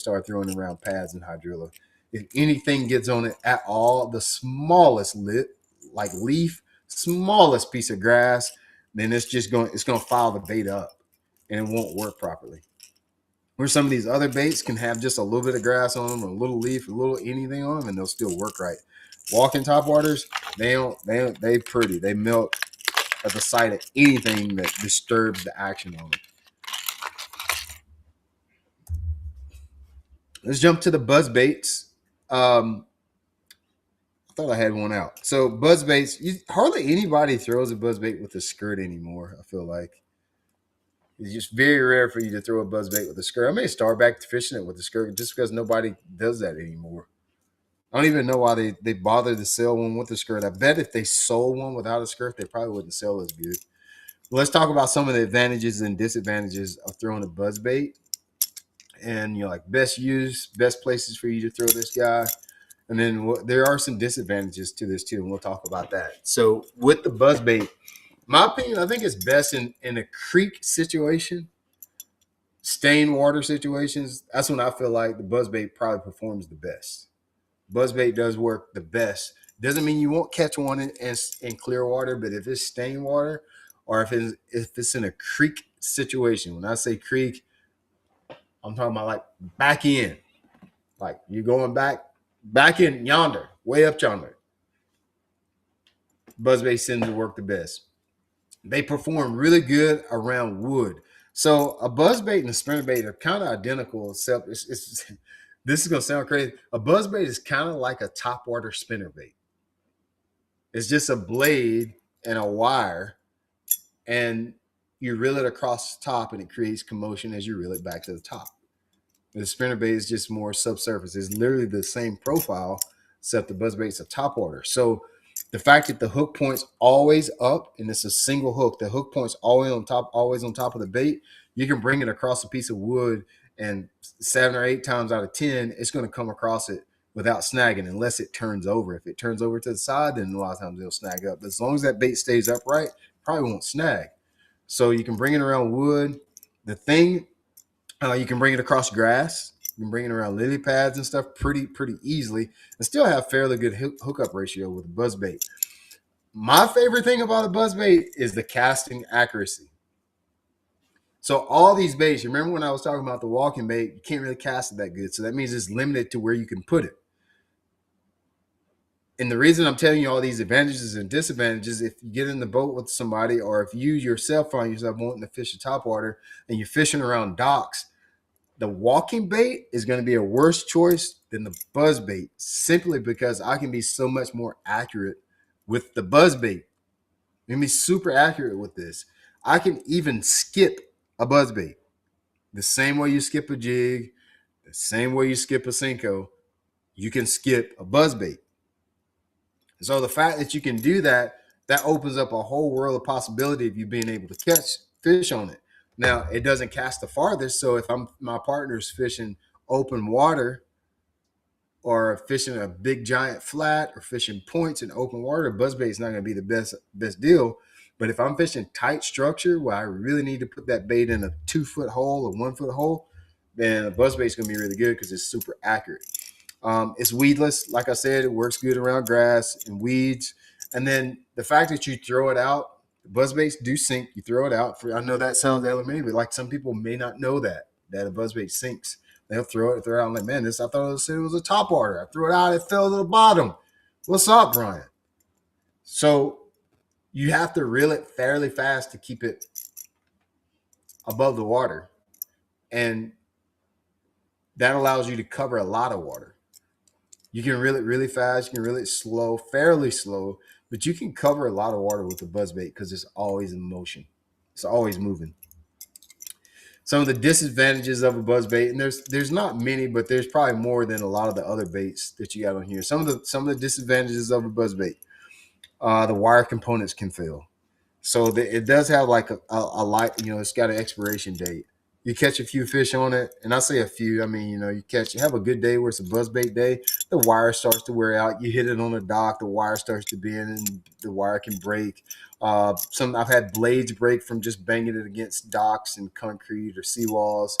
start throwing around pads and hydrilla. If anything gets on it at all, the smallest like leaf, smallest piece of grass, then it's gonna foul the bait up and it won't work properly. Where some of these other baits can have just a little bit of grass on them, a little leaf, a little anything on them, and they'll still work right. Walking top waters, they pretty. They melt at the sight of anything that disturbs the action on them. Let's jump to the buzz baits. I thought I had one out. So buzz baits, hardly anybody throws a buzz bait with a skirt anymore. I feel like it's just very rare for you to throw a buzz bait with a skirt. I may start back to fishing it with a skirt just because nobody does that anymore. I don't even know why they bother to sell one with a skirt. I bet if they sold one without a skirt, they probably wouldn't sell as good. Let's talk about some of the advantages and disadvantages of throwing a buzz bait. And like best use, best places for you to throw this guy. And then there are some disadvantages to this too, and we'll talk about that. So with the buzz bait, my opinion, I think it's best in a creek situation, stained water situations. That's when I feel like the buzz bait probably performs the best. Buzz bait does work the best. Doesn't mean you won't catch one in clear water, but if it's stained water or if it's in a creek situation, when I say creek, I'm talking about like back in, like you're going back in yonder, way up yonder. Buzzbait seems to work the best. They perform really good around wood. So a buzzbait and a spinnerbait are kind of identical, except this is gonna sound crazy. A buzzbait is kind of like a topwater spinnerbait. It's just a blade and a wire, and you reel it across the top, and it creates commotion as you reel it back to the top. The spinnerbait is just more subsurface. It's literally the same profile, except the buzzbait is a topwater. So the fact that the hook point's always up and it's a single hook, the hook point's always on top of the bait, you can bring it across a piece of wood, and 7 or 8 times out of 10, it's going to come across it without snagging unless it turns over. If it turns over to the side, then a lot of times it'll snag up. But as long as that bait stays upright, probably won't snag. So you can bring it around wood. The thing, you can bring it across grass. You can bring it around lily pads and stuff pretty easily, and still have fairly good hookup ratio with a buzzbait. My favorite thing about a buzzbait is the casting accuracy. So all these baits, you remember when I was talking about the walking bait, you can't really cast it that good. So that means it's limited to where you can put it. And the reason I'm telling you all these advantages and disadvantages, if you get in the boat with somebody, or if you yourself find yourself wanting to fish a topwater and you're fishing around docks, the walking bait is going to be a worse choice than the buzz bait, simply because I can be so much more accurate with the buzz bait. I can be super accurate with this. I can even skip a buzz bait the same way you skip a jig, the same way you skip a Senko. You can skip a buzz bait. So the fact that you can do that, that opens up a whole world of possibility of you being able to catch fish on it. Now, it doesn't cast the farthest. So if my partner's fishing open water, or fishing a big giant flat, or fishing points in open water, buzzbait is not going to be the best deal. But if I'm fishing tight structure where I really need to put that bait in a 2-foot hole or 1-foot hole, then a buzzbait is going to be really good because it's super accurate. It's weedless. Like I said, it works good around grass and weeds. And then the fact that you throw it out, buzzbaits do sink. You throw it out. I know that sounds elementary, but like some people may not know that a buzzbait sinks. They'll throw it out. I'm like, man, I thought it was a top water. I threw it out. It fell to the bottom. What's up, Brian? So you have to reel it fairly fast to keep it above the water. And that allows you to cover a lot of water. You can reel it really fast. You can reel it slow, fairly slow, but you can cover a lot of water with a buzzbait because it's always in motion. It's always moving. Some of the disadvantages of a buzzbait, and there's not many, but there's probably more than a lot of the other baits that you got on here. Some of the disadvantages of a buzzbait, the wire components can fail. So it does have like a light, it's got an expiration date. You catch a few fish on it, and I say a few, I mean, you have a good day where it's a buzzbait day, the wire starts to wear out. You hit it on a dock, the wire starts to bend, and the wire can break. I've had blades break from just banging it against docks and concrete or seawalls.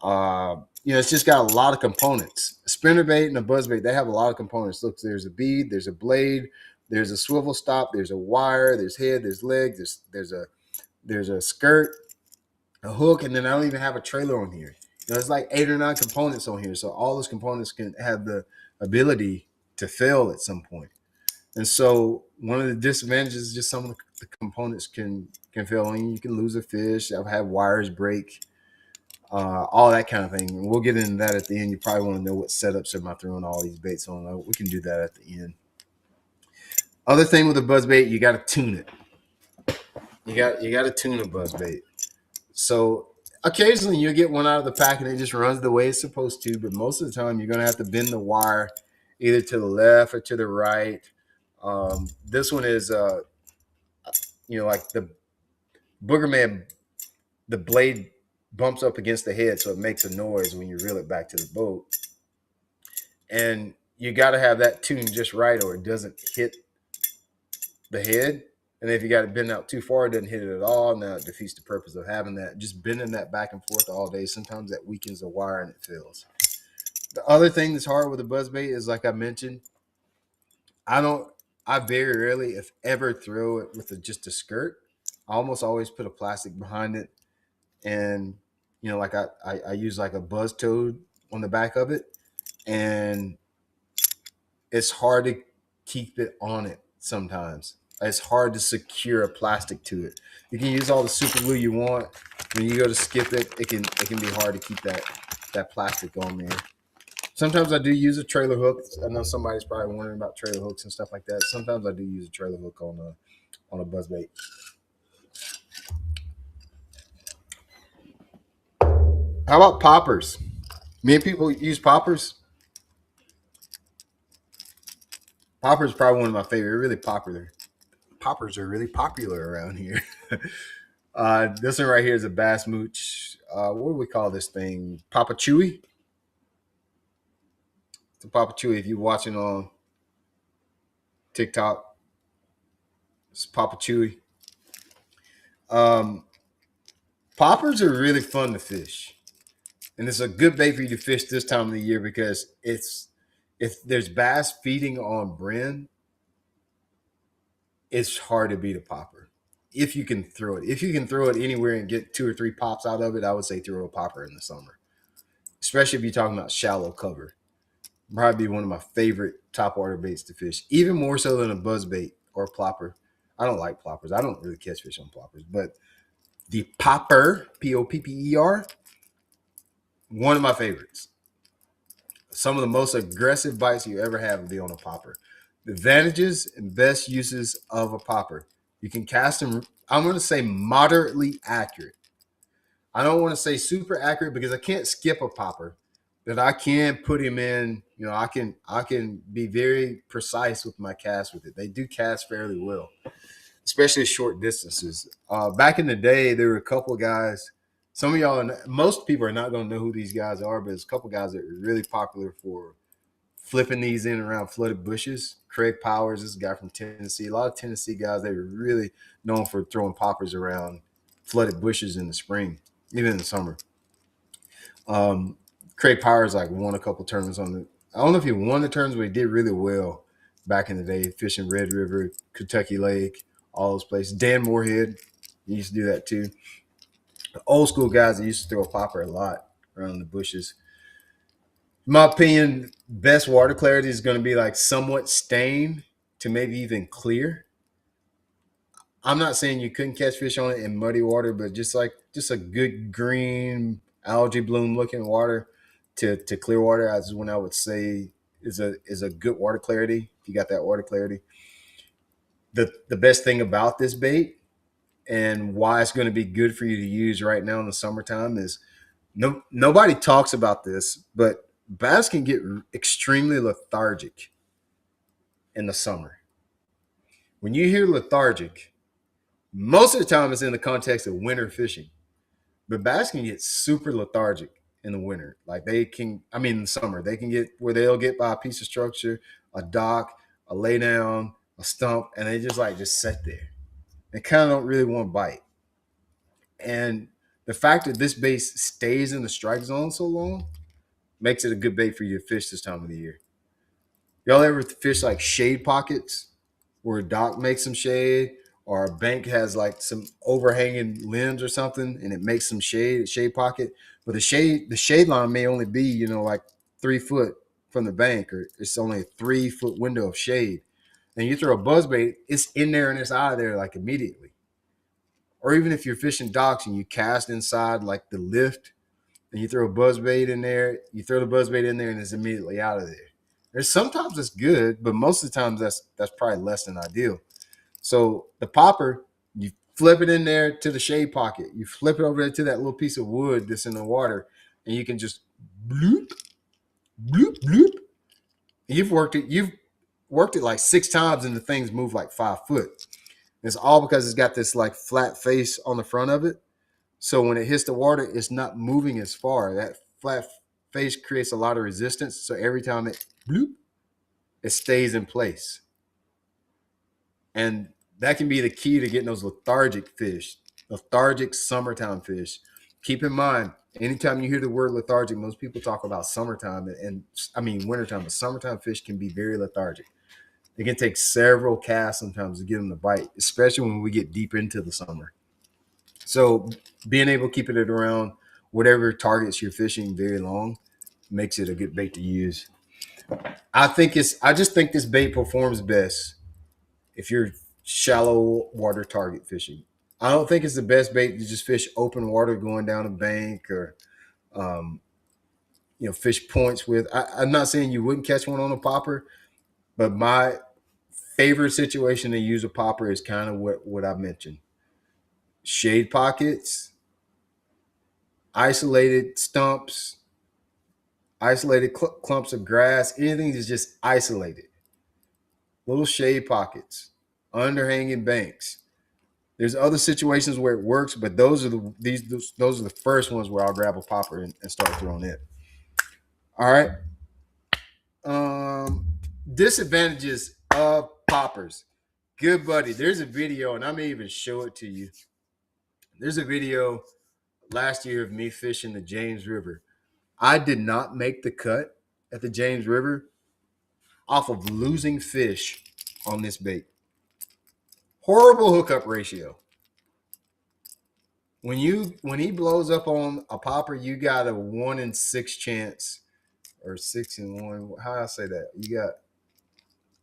It's just got a lot of components. A spinner bait and a buzz bait, they have a lot of components. Look, there's a bead, there's a blade, there's a swivel stop, there's a wire, there's head, there's leg, there's a skirt, a hook, and then I don't even have a trailer on here. There's like 8 or 9 components on here, so all those components can have the ability to fail at some point. And so one of the disadvantages is just some of the components can fail on you. You can lose a fish. I've had wires break, all that kind of thing. And we'll get into that at the end. You probably want to know what setups am I throwing all these baits on. We can do that at the end. Other thing with a buzz bait, you got to tune it. You got to tune a buzz bait. So occasionally you get one out of the pack and it just runs the way it's supposed to, but most of the time you're going to have to bend the wire either to the left or to the right. This one is, like the Booger Man, the blade bumps up against the head, so it makes a noise when you reel it back to the boat. And you got to have that tuned just right, or it doesn't hit the head. And if you got it bent out too far, it doesn't hit it at all. Now it defeats the purpose of having that. Just bending that back and forth all day, sometimes that weakens the wire and it fails. The other thing that's hard with a buzzbait is, like I mentioned, I very rarely, if ever, throw it with just a skirt. I almost always put a plastic behind it, and like I use like a buzz toad on the back of it, and it's hard to keep it on it sometimes. It's hard to secure a plastic to it. You can use all the super glue you want. When you go to skip it, it can be hard to keep that plastic on there. Sometimes I do use a trailer hook. I know somebody's probably wondering about trailer hooks and stuff like that. Sometimes I do use a trailer hook on a buzzbait. How about poppers? Many people use poppers. Poppers are probably one of my favorite. They're really popular. Poppers are really popular around here. This one right here is a bass mooch. What do we call this thing? Papa Chewy. It's a Papa Chewy. If you're watching on TikTok, it's Papa Chewy. Poppers are really fun to fish, and it's a good bait for you to fish this time of the year because if there's bass feeding on bren, it's hard to beat a popper if you can throw it. If you can throw it anywhere and get 2 or 3 pops out of it, I would say throw a popper in the summer, especially if you're talking about shallow cover. Probably be one of my favorite top water baits to fish, even more so than a buzz bait or a plopper. I don't like ploppers. I don't really catch fish on ploppers, but the popper, Popper, one of my favorites. Some of the most aggressive bites you ever have will be on a popper. The advantages and best uses of a popper. You can cast them, I'm going to say moderately accurate. I don't want to say super accurate because I can't skip a popper, but I can put him in, I can be very precise with my cast with it. They do cast fairly well, especially at short distances. Back in the day, there were a couple of guys. Some of y'all, most people are not going to know who these guys are, but there's a couple of guys that are really popular for flipping these in around flooded bushes. Craig Powers, this guy from Tennessee. A lot of Tennessee guys, they were really known for throwing poppers around flooded bushes in the spring, even in the summer. Craig Powers won a couple tournaments on the. I don't know if he won the tournaments, but he did really well back in the day, fishing Red River, Kentucky Lake, all those places. Dan Moorhead, he used to do that too. The old school guys that used to throw a popper a lot around the bushes. In my opinion, best water clarity is going to be like somewhat stained to maybe even clear. I'm not saying you couldn't catch fish on it in muddy water, but just a good green algae bloom looking water to clear water, as when I would say is a good water clarity. If you got that water clarity, the best thing about this bait and why it's going to be good for you to use right now in the summertime is nobody talks about this, but bass can get extremely lethargic in the summer. When you hear lethargic, most of the time it's in the context of winter fishing, but bass can get super lethargic in the winter. In the summer, they can get where they'll get by a piece of structure, a dock, a lay down, a stump, and they just sit there. They kind of don't really want to bite. And The fact that this bait stays in the strike zone so long makes it a good bait for you to fish this time of the year. Y'all ever fish like shade pockets where a dock makes some shade, or a bank has like some overhanging limbs or something, and it makes some shade pocket? But the shade line may only be like 3 foot from the bank, or it's only a 3 foot window of shade. And you throw a buzzbait, it's in there and it's out of there like immediately. Or even if you're fishing docks and you cast inside like the lift and you throw a buzzbait in there, you throw the buzzbait in there and it's immediately out of there. There's sometimes it's good, but most of the times that's probably less than ideal. So the popper, you flip it in there to the shade pocket. You flip it over there to that little piece of wood that's in the water, and you can just bloop, bloop, bloop. You've worked it like 6 times, and the things move like 5 foot. It's all because it's got this like flat face on the front of it. So when it hits the water, it's not moving as far. That flat face creates a lot of resistance. So every time it bloop, it stays in place. And that can be the key to getting those lethargic fish, lethargic summertime fish. Keep in mind, anytime you hear the word lethargic, most people talk about summertime and I mean wintertime, but summertime fish can be very lethargic. It can take several casts sometimes to get them to bite, especially when we get deep into the summer. So being able to keep it around whatever targets you're fishing very long makes it a good bait to use. I just think this bait performs best if you're shallow water target fishing. I don't think it's the best bait to just fish open water going down a bank or um, fish points with. I'm not saying you wouldn't catch one on a popper, but my favorite situation to use a popper is kind of what I mentioned: shade pockets, isolated stumps, isolated clumps of grass, anything that's just isolated, little shade pockets, underhanging banks. There's other situations where it works, but those are the first ones where I'll grab a popper and start throwing it. All right. Um, Disadvantages of poppers. Good buddy. There's a video, and I may even show it to you. There's a video last year of me fishing the James River. I did not make the cut at the James River off of losing fish on this bait. Horrible hookup ratio. When he blows up on a popper, you got a 1 in 6 chance, or 6 in 1. How do I say that? You got,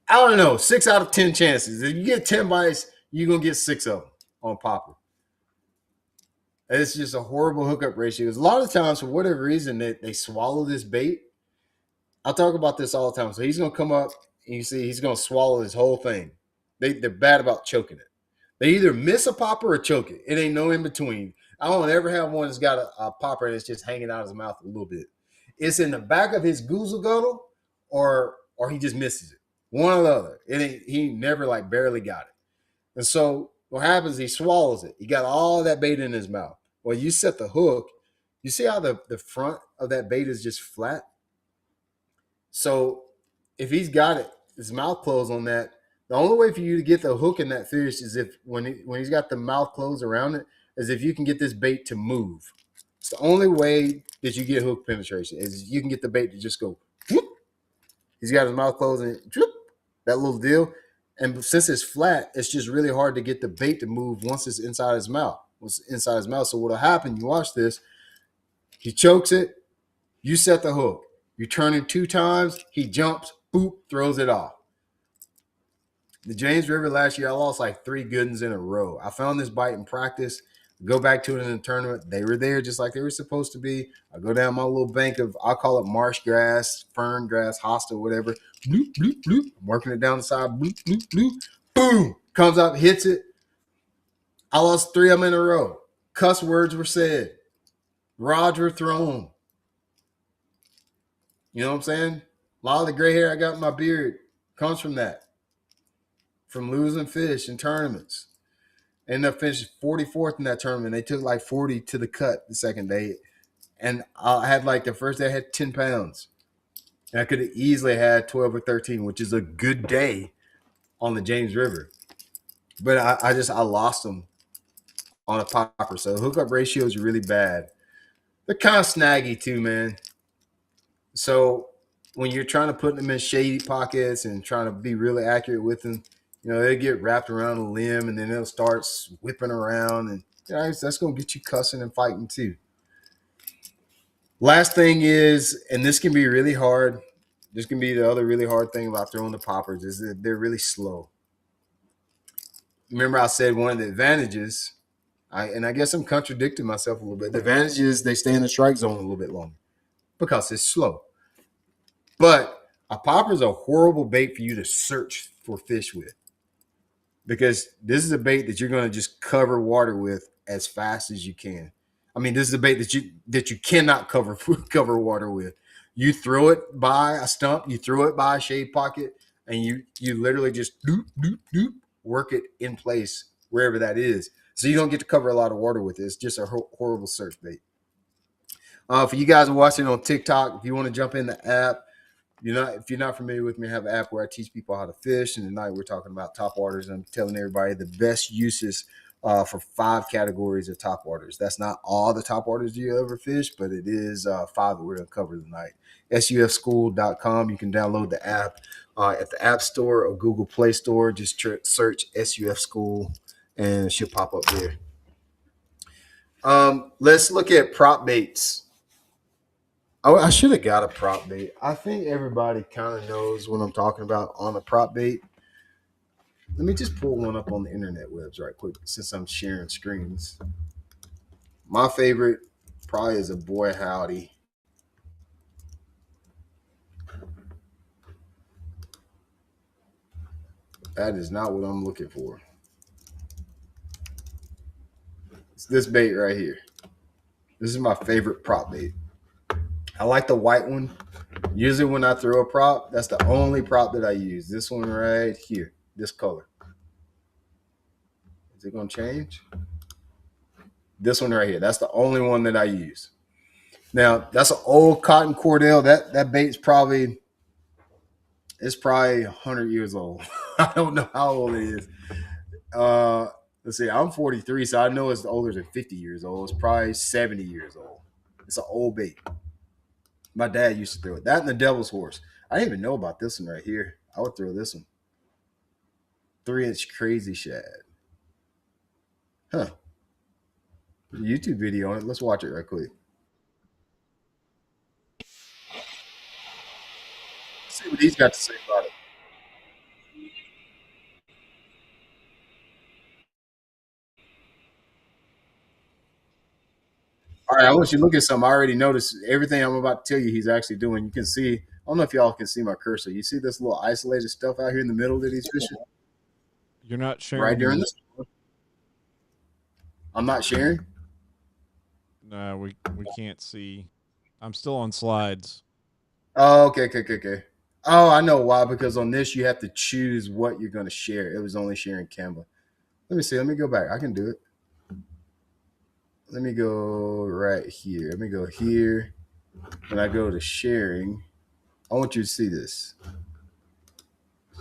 I don't know, 6 out of 10 chances. If you get 10 bites, you're gonna get 6 of them on popper. It's just a horrible hookup ratio. A lot of times, for whatever reason, they swallow this bait. I'll talk about this all the time. So he's gonna come up, and you see he's gonna swallow this whole thing. They're bad about choking it. They either miss a popper or choke it. It ain't no in between. I don't ever have one that's got a popper that's just hanging out of his mouth a little bit. It's in the back of his goozle guddle, or he just misses it. One or the other. He never like barely got it. And so what happens? He swallows it. He got all that bait in his mouth. Well, you set the hook. You see how the front of that bait is just flat? So if he's got it, his mouth closed on that, the only way for you to get the hook in that fish is if when he's got the mouth closed around it, is if you can get this bait to move. It's the only way that you get hook penetration is you can get the bait to just go. Whoop. He's got his mouth closed and whoop, that little deal. And since it's flat, it's just really hard to get the bait to move once it's inside his mouth. Once it's inside his mouth. So what'll happen? You watch this. He chokes it. You set the hook. You turn it 2 times. He jumps. Boop. Throws it off. The James River last year, I lost like 3 good ones in a row. I found this bite in practice. Go back to it in the tournament. They were there just like they were supposed to be. I go down my little bank of, I'll call it marsh grass, fern grass, hosta, whatever. Bloop, bloop, bloop. I'm working it down the side. Bloop, bloop, bloop. Boom. Comes up, hits it. I lost 3 of them in a row. Cuss words were said. Rods were thrown. You know what I'm saying? A lot of the gray hair I got in my beard comes from that. From losing fish in tournaments. Ended up finishing 44th in that tournament. They took like 40 to the cut the second day. And I had like the first day I had 10 pounds. And I could have easily had 12 or 13, which is a good day on the James River. But I lost them on a popper. So the hookup ratio is really bad. They're kind of snaggy too, man. So when you're trying to put them in shady pockets and trying to be really accurate with them, they get wrapped around a limb and then they'll start whipping around, and that's going to get you cussing and fighting too. Last thing is, and this can be really hard. This can be the other really hard thing about throwing the poppers is that they're really slow. Remember, I said one of the advantages, and I guess I'm contradicting myself a little bit. The advantage is they stay in the strike zone a little bit longer because it's slow. But a popper is a horrible bait for you to search for fish with, because this is a bait that you're going to just cover water with as fast as you can. I mean, this is a bait that you cannot cover water with. You throw it by a stump, you throw it by a shade pocket, and you literally just doop doop doop work it in place wherever that is. So you don't get to cover a lot of water with it. It's just a horrible search bait. For you guys watching on TikTok, if you want to jump in the app, if you're not familiar with me, I have an app where I teach people how to fish. And tonight we're talking about top waters. And I'm telling everybody the best uses for 5 categories of top waters. That's not all the top waters you ever fish, but it is 5 that we're going to cover tonight. SUFschool.com. You can download the app at the App Store or Google Play Store. Just search SUF School and it should pop up there. Let's look at prop baits. Oh, I should have got a prop bait. I think everybody kind of knows what I'm talking about on a prop bait. Let me just pull one up on the internet webs right quick since I'm sharing screens. My favorite probably is a Boy Howdy. That is not what I'm looking for. It's this bait right here. This is my favorite prop bait. I like the white one. Usually when I throw a prop, that's the only prop that I use. This one right here, this color. Is it going to change? This one right here. That's the only one that I use. Now, that's an old cotton cordell. That bait's probably 100 years old. I don't know how old it is. Let's see. I'm 43, so I know it's older than 50 years old. It's probably 70 years old. It's an old bait. My dad used to throw it. That and the Devil's Horse. I didn't even know about this one right here. I would throw this one. 3-inch crazy shad. Huh. There's a YouTube video on it. Let's watch it right quick. Let's see what he's got to say about it. All right, I want you to look at something. I already noticed everything I'm about to tell you he's actually doing. You can see, I don't know if y'all can see my cursor. You see this little isolated stuff out here in the middle that he's fishing? You're not sharing. Right during this. I'm not sharing? No, we can't see. I'm still on slides. Oh, okay. Oh, I know why. Because on this, you have to choose what you're going to share. It was only sharing Canva. Let me see. Let me go back. I can do it. Let me go right here. Let me go here. When I go to sharing, I want you to see this.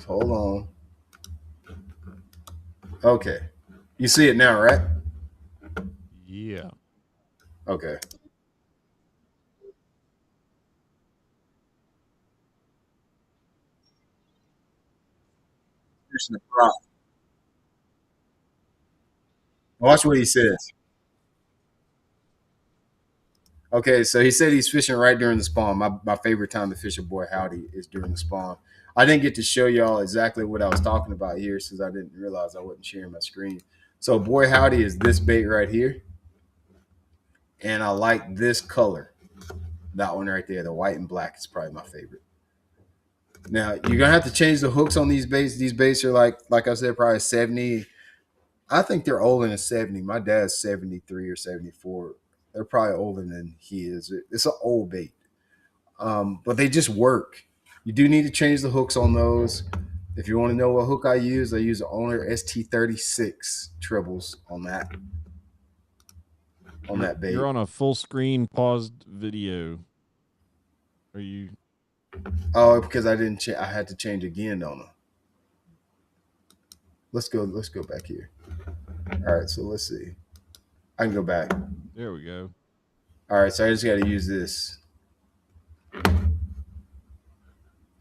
Hold on. Okay. You see it now, right? Yeah. Okay. Here's the prop. Watch what he says. Okay, so he said he's fishing right during the spawn. My favorite time to fish a Boy Howdy is during the spawn. I didn't get to show y'all exactly what I was talking about here since I didn't realize I wasn't sharing my screen. So Boy Howdy is this bait right here. And I like this color. That one right there, the white and black is probably my favorite. Now you're gonna have to change the hooks on these baits. These baits are like I said, probably 70. I think they're older than 70. My dad's 73 or 74. They're probably older than he is. It's an old bait. But they just work. You do need to change the hooks on those. If you want to know what hook I use an Owner ST36 tribbles on that bait. You're on a full screen paused video. Are you? Oh, because I didn't. I had to change again on them. Let's go back here. All right, so let's see. I can go back. There we go. All right, so I just got to use this.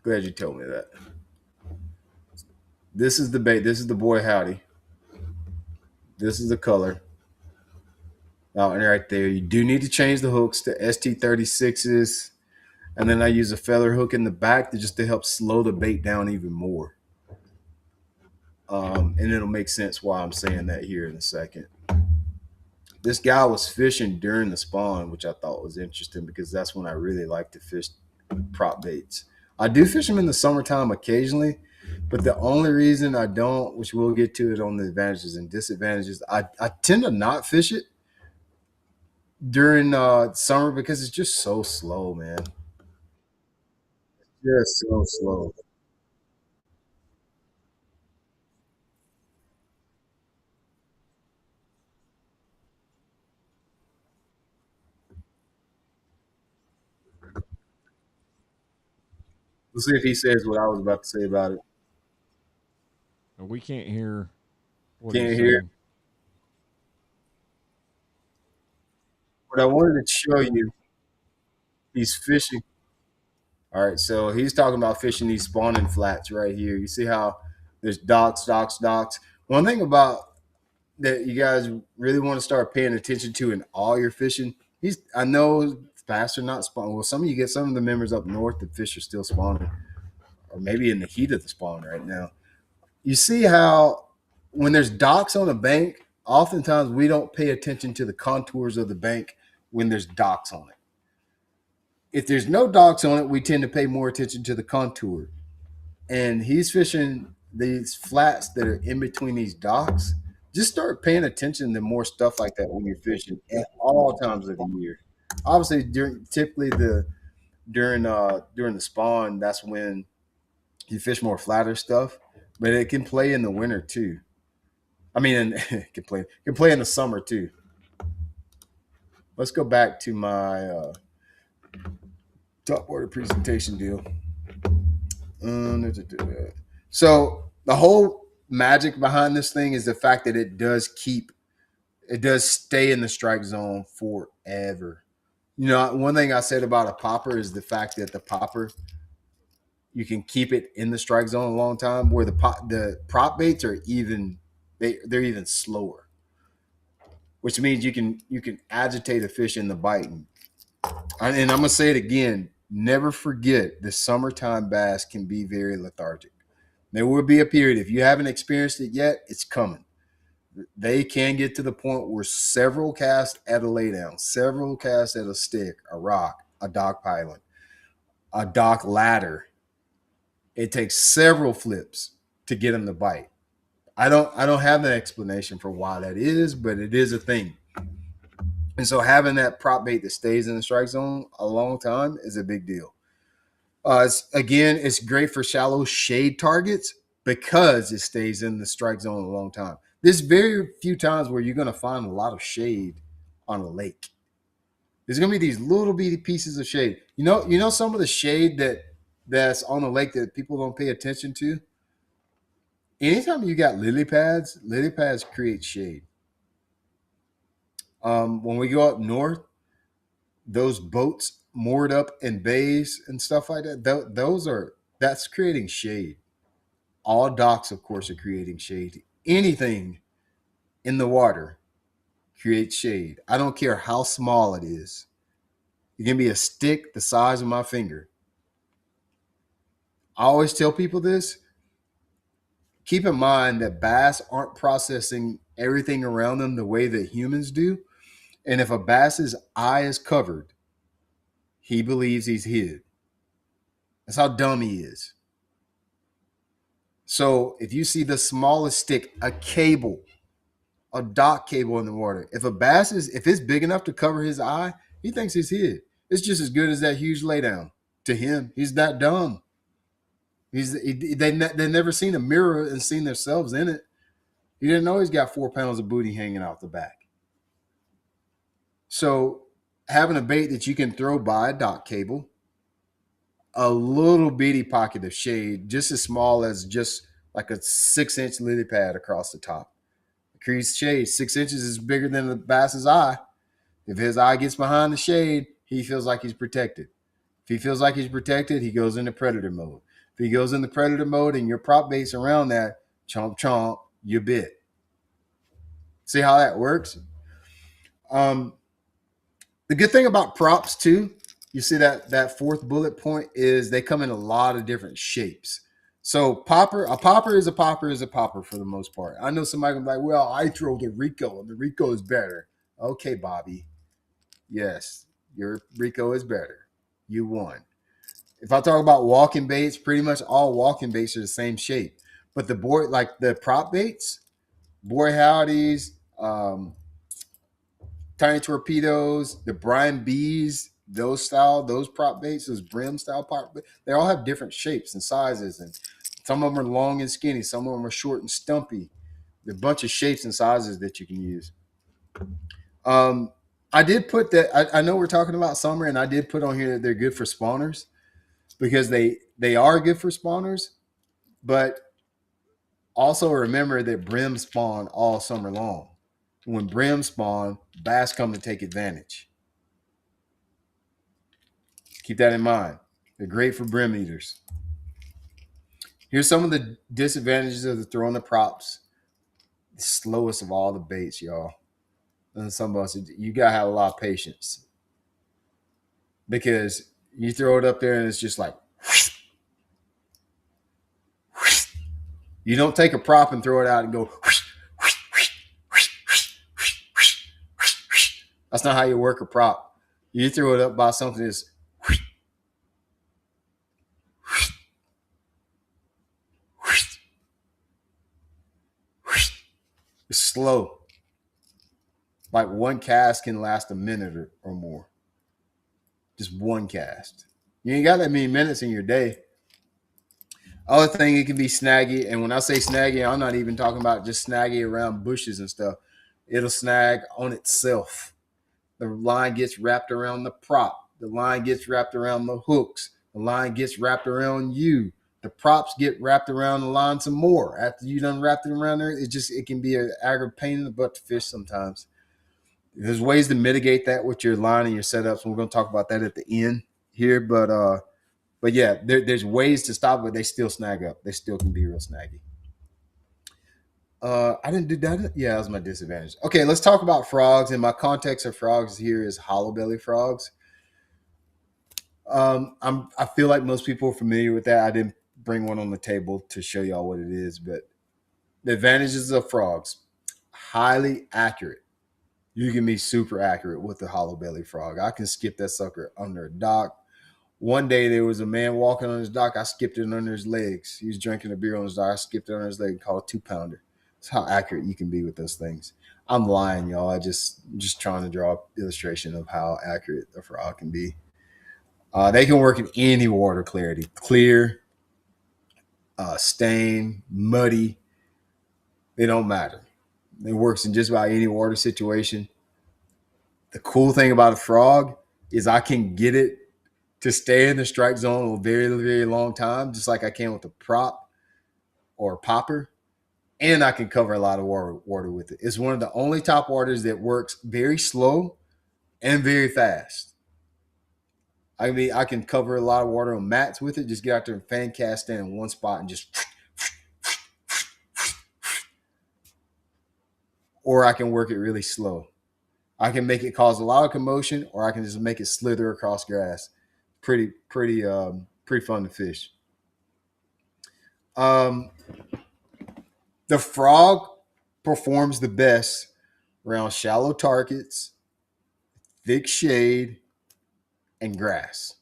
Glad you told me that. This is the bait. This is the boy howdy. This is the color. Oh, and right there, you do need to change the hooks to ST36s, and then I use a feather hook in the back to help slow the bait down even more. And it'll make sense why I'm saying that here in a second. This guy was fishing during the spawn, which I thought was interesting because that's when I really like to fish prop baits. I do fish them in the summertime occasionally, but the only reason I don't, which we'll get to it on the advantages and disadvantages, I tend to not fish it during summer because it's just so slow, man. Just so slow. We'll see if he says what I was about to say about it. And we can't hear what Can't he's hear saying. what I wanted to show you. He's fishing. All right, so he's talking about fishing these spawning flats right here. You see how there's docks, docks, docks. One thing about that you guys really want to start paying attention to in all your fishing. I know bass are not spawning. Well, some of you get some of the members up north, the fish are still spawning, or maybe in the heat of the spawn right now. You see how when there's docks on a bank, oftentimes we don't pay attention to the contours of the bank when there's docks on it. If there's no docks on it, we tend to pay more attention to the contour. And he's fishing these flats that are in between these docks. Just start paying attention to more stuff like that when you're fishing at all times of the year. Obviously, typically during the spawn, that's when you fish more flatter stuff, but it can play in the winter too. I mean, it can play in the summer too. Let's go back to my top water presentation deal. So the whole magic behind this thing is the fact that it does stay in the strike zone forever. You know, one thing I said about a popper is the fact that the popper you can keep it in the strike zone a long time. Where the prop baits are they're even slower, which means you can agitate a fish in the biting. And I'm gonna say it again: never forget the summertime bass can be very lethargic. There will be a period if you haven't experienced it yet, it's coming. They can get to the point where several casts at a laydown, several casts at a stick, a rock, a dock piling, a dock ladder. It takes several flips to get them to bite. I don't have an explanation for why that is, but it is a thing. And so having that prop bait that stays in the strike zone a long time is a big deal. It's great for shallow shade targets because it stays in the strike zone a long time. There's very few times where you're going to find a lot of shade on a lake. There's going to be these little bitty pieces of shade. You know some of the shade that's on the lake that people don't pay attention to. Anytime you got lily pads create shade. When we go up north, those boats moored up in bays and stuff like that, that's creating shade. All docks, of course, are creating shade. Anything in the water creates shade. I don't care how small it is. It can be a stick the size of my finger. I always tell people this. Keep in mind that bass aren't processing everything around them the way that humans do. And if a bass's eye is covered, he believes he's hid. That's how dumb he is. So if you see the smallest stick, a cable, a dock cable in the water, if it's big enough to cover his eye, he thinks he's hid. It's just as good as that huge laydown. To him, he's that dumb. They've never seen a mirror and seen themselves in it. He didn't know he's got 4 pounds of booty hanging out the back. So having a bait that you can throw by a dock cable, a little bitty pocket of shade, just as small as just like a 6-inch lily pad across the top, Creates shade. 6 inches is bigger than the bass's eye. If his eye gets behind the shade, he feels like he's protected. If he feels like he's protected, he goes into predator mode. If he goes into predator mode and your prop bait's around that, chomp chomp, you bit. See how that works? The good thing about props too, you see that fourth bullet point is they come in a lot of different shapes. So a popper is a popper for the most part. I know somebody can be like, well, I throw the Rico and the Rico is better. Okay, Bobby. Yes, your Rico is better. You won. If I talk about walking baits, pretty much all walking baits are the same shape. But the board, like the prop baits, boy howdies, tiny torpedoes, the Brian B's, those prop baits, those brim style prop baits, they all have different shapes and sizes, and some of them are long and skinny, some of them are short and stumpy. There's a bunch of shapes and sizes that you can use. I did put that. I know we're talking about summer, and I did put on here that they're good for spawners because they are good for spawners, but also remember that brim spawn all summer long. When brim spawn, bass come to take advantage. Keep that in mind. They're great for brim eaters. Here's some of the disadvantages of the throwing the props. The slowest of all the baits, y'all. And some of us, you gotta have a lot of patience because you throw it up there and it's just like you don't take a prop and throw it out and go. That's not how you work a prop. You throw it up by something that's it's slow. Like one cast can last a minute or more. Just one cast. You ain't got that many minutes in your day. Other thing, it can be snaggy. And when I say snaggy, I'm not even talking about just snaggy around bushes and stuff. It'll snag on itself. The line gets wrapped around the prop. The line gets wrapped around the hooks. The line gets wrapped around you. The props get wrapped around the line some more. After you done wrapped it around there, it can be an aggravating pain in the butt to fish sometimes. There's ways to mitigate that with your line and your setups. We're going to talk about that at the end here, but yeah, there's ways to stop it, but they still snag up. They still can be real snaggy. I didn't do that. Yeah, that was my disadvantage. Okay, let's talk about frogs. And my context of frogs here is hollow belly frogs. I feel like most people are familiar with that. I didn't bring one on the table to show y'all what it is, but the advantages of frogs: highly accurate. You can be super accurate with the hollow belly frog. I can skip that sucker under a dock. One day there was a man walking on his dock. I skipped it under his legs. He was drinking a beer on his dock. I skipped it under his leg and called a 2-pounder. That's how accurate you can be with those things. I'm lying, y'all. I'm just trying to draw an illustration of how accurate a frog can be. They can work in any water clarity. Clear, stain, muddy. They don't matter. It works in just about any water situation. The cool thing about a frog is I can get it to stay in the strike zone a very, very long time, just like I can with a prop or a popper. And I can cover a lot of water with it. It's one of the only top waters that works very slow and very fast. I mean, I can cover a lot of water on mats with it. Just get out there and fan cast stand in one spot and just. Or I can work it really slow. I can make it cause a lot of commotion, or I can just make it slither across grass. Pretty fun to fish. The frog performs the best around shallow targets, thick shade, and grass.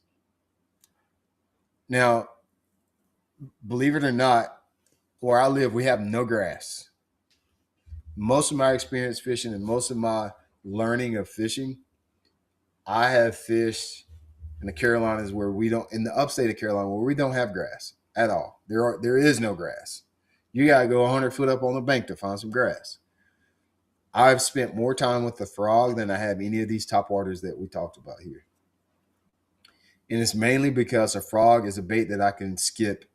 Now, believe it or not, where I live, we have no grass. Most of my experience fishing and most of my learning of fishing, I have fished in the Carolinas where we don't, in the upstate of Carolina, where we don't have grass at all. There is no grass. You got to go 100 foot up on the bank to find some grass. I've spent more time with the frog than I have any of these top waters that we talked about here. And it's mainly because a frog is a bait that I can skip.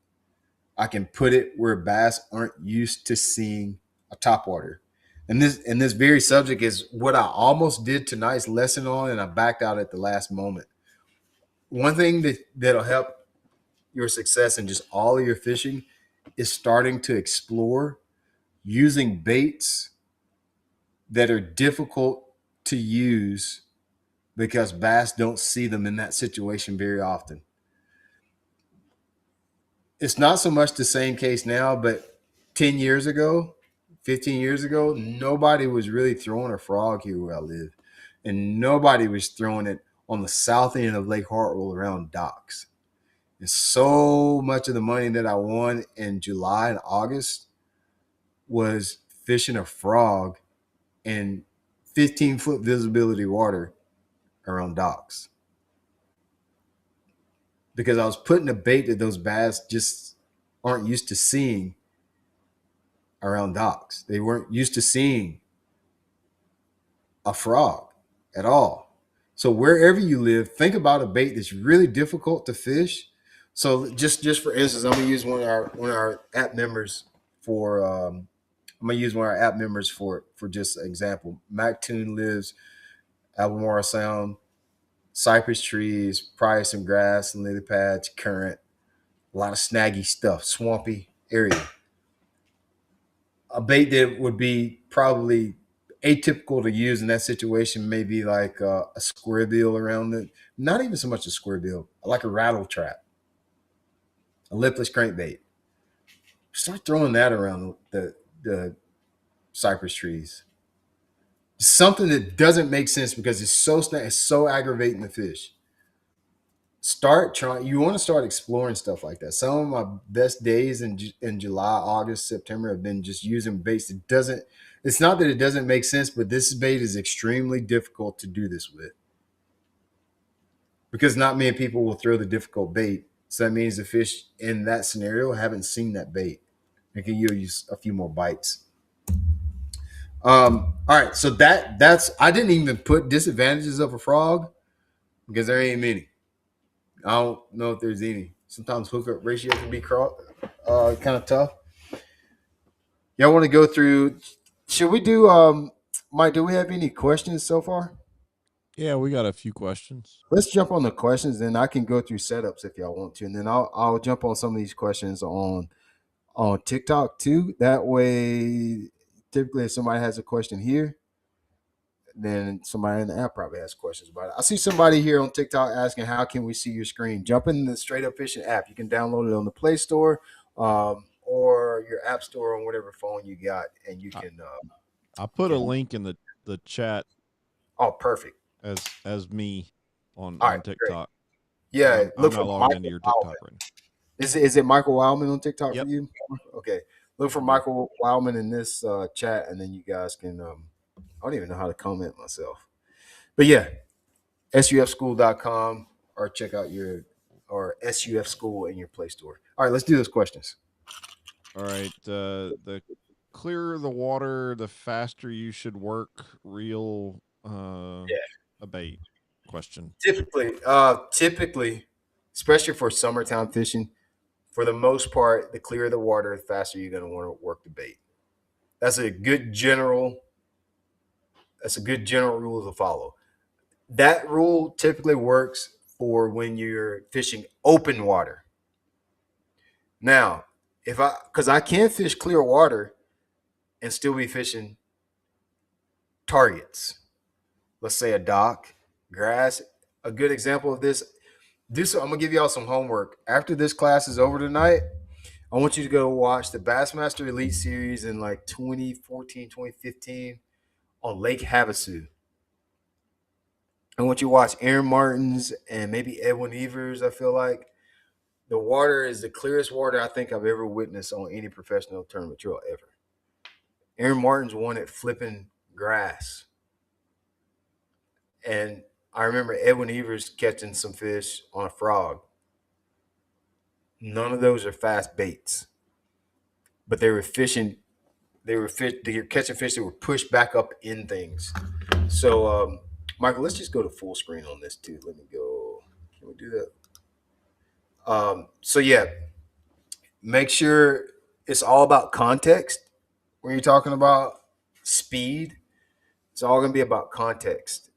I can put it where bass aren't used to seeing a topwater. And this very subject is what I almost did tonight's lesson on, and I backed out at the last moment. One thing that'll help your success in just all of your fishing is starting to explore using baits that are difficult to use because bass don't see them in that situation very often. It's not so much the same case now, but 10 years ago, 15 years ago, nobody was really throwing a frog here where I live. And nobody was throwing it on the south end of Lake Hartwell around docks. And so much of the money that I won in July and August was fishing a frog in 15-foot visibility water around docks. Because I was putting a bait that those bass just aren't used to seeing around docks. They weren't used to seeing a frog at all. So wherever you live, think about a bait that's really difficult to fish. So just for instance, I'm gonna use one of our app members for for just example. MacToon lives Albemarle Sound, cypress trees, probably some grass and lily pads, current, a lot of snaggy stuff, swampy area. A bait that would be probably atypical to use in that situation, maybe like a square bill around it. Not even so much a square bill, like a rattle trap, a lipless crankbait. Start throwing that around the cypress trees. Something that doesn't make sense because it's so aggravating to fish. Start trying. You want to start exploring stuff like that. Some of my best days in July, August, September have been just using baits that doesn't. It's not that it doesn't make sense, but this bait is extremely difficult to do this with because not many people will throw the difficult bait. So that means the fish in that scenario haven't seen that bait. They can use a few more bites. All right, so that's I didn't even put disadvantages of a frog because there ain't many. I don't know if there's any. Sometimes hookup ratio can be kind of tough. Y'all want to go through? Should we do? Mike, do we have any questions so far? Yeah, we got a few questions. Let's jump on the questions, and I can go through setups if y'all want to, and then I'll jump on some of these questions on TikTok too. That way, typically, if somebody has a question here, then somebody in the app probably has questions about it. I see somebody here on TikTok asking, "How can we see your screen?" Jump in the Straight Up Fishing app. You can download it on the Play Store or your App Store on whatever phone you got, and you can. I put a link in the chat Oh, perfect. as me on All right, TikTok. Yeah, I'm look not for logged Michael into your Wildman. TikTok right now. Is it Michael Wildman on TikTok Yep. for you? Okay, look for Michael Wildman in this chat, and then you guys can. I don't even know how to comment myself, but yeah, sufschool.com or check out or SUF School in your Play Store. All right, let's do those questions. All right. The clearer the water, the faster you should work reel a bait. Question. Typically, especially for summertime fishing, for the most part, the clearer the water, the faster you're going to want to work the bait. That's a good general. That's a good general rule to follow. That rule typically works for when you're fishing open water. Now, because I can fish clear water and still be fishing targets. Let's say a dock, grass. A good example of this. I'm gonna give y'all some homework. After this class is over tonight, I want you to go watch the Bassmaster Elite Series in like 2014, 2015 on Lake Havasu. I want you to watch Aaron Martins and maybe Edwin Evers. I feel like the water is the clearest water I think I've ever witnessed on any professional tournament trail ever. Aaron Martins won at flipping grass. And I remember Edwin Evers catching some fish on a frog. None of those are fast baits, but they were fishing. They were catching fish that were pushed back up in things. So, Michael, let's just go to full screen on this too. Let me go. Can we do that? So yeah, make sure it's all about context when you're talking about speed. It's all going to be about context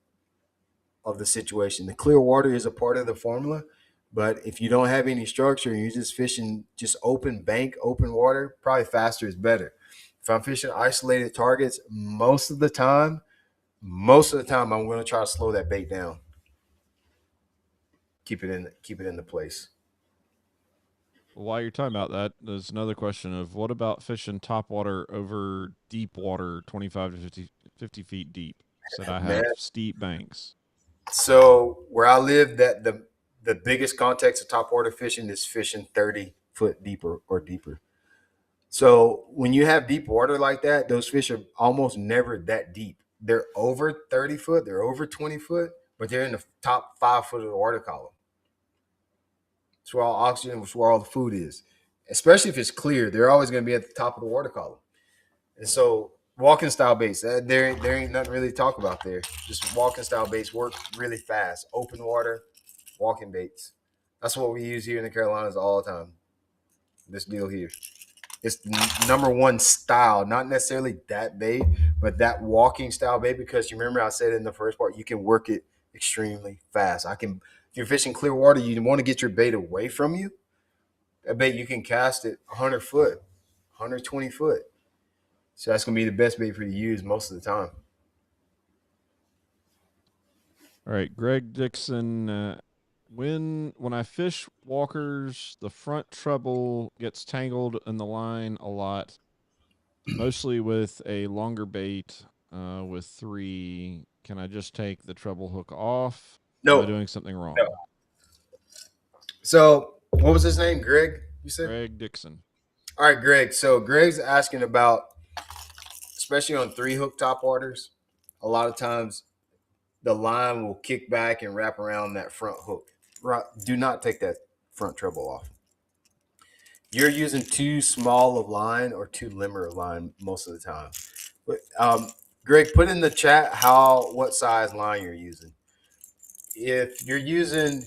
of the situation. The clear water is a part of the formula, but if you don't have any structure and you're just fishing just open bank, open water, probably faster is better. If I'm fishing isolated targets, most of the time I'm going to try to slow that bait down. Keep it in the place. While you're talking about that, there's another question of what about fishing top water over deep water, 25 to 50 feet deep? Said I Man, have steep banks. so where I live, that the biggest context of top water fishing is fishing 30 foot deeper or deeper. So when you have deep water like that, those fish are almost never that deep. They're over 30 foot, they're over 20 foot, but they're in the top 5 foot of the water column. It's where all oxygen, it's where all the food is. Especially if it's clear, they're always going to be at the top of the water column. And so walking style baits, there ain't nothing really to talk about there. Just walking style baits work really fast. Open water, walking baits. That's what we use here in the Carolinas all the time. This deal here. It's number one style, not necessarily that bait, but that walking style bait, because you remember I said in the first part, you can work it extremely fast. If you're fishing clear water, you want to get your bait away from you. I bet you can cast it 100 foot, 120 foot. So that's going to be the best bait for you to use most of the time. All right, Greg Dixon. When I fish walkers, the front treble gets tangled in the line a lot, mostly with a longer bait with 3. Can I just take the treble hook off? Am I No. doing something wrong? No. So what was his name? Greg, you said? Greg Dixon. All right, Greg. So Greg's asking about, especially on 3 hook top waters, a lot of times the line will kick back and wrap around that front hook. Do not take that front treble off. You're using too small of line or too limber of line most of the time. But, Greg, put in the chat what size line you're using. If you're using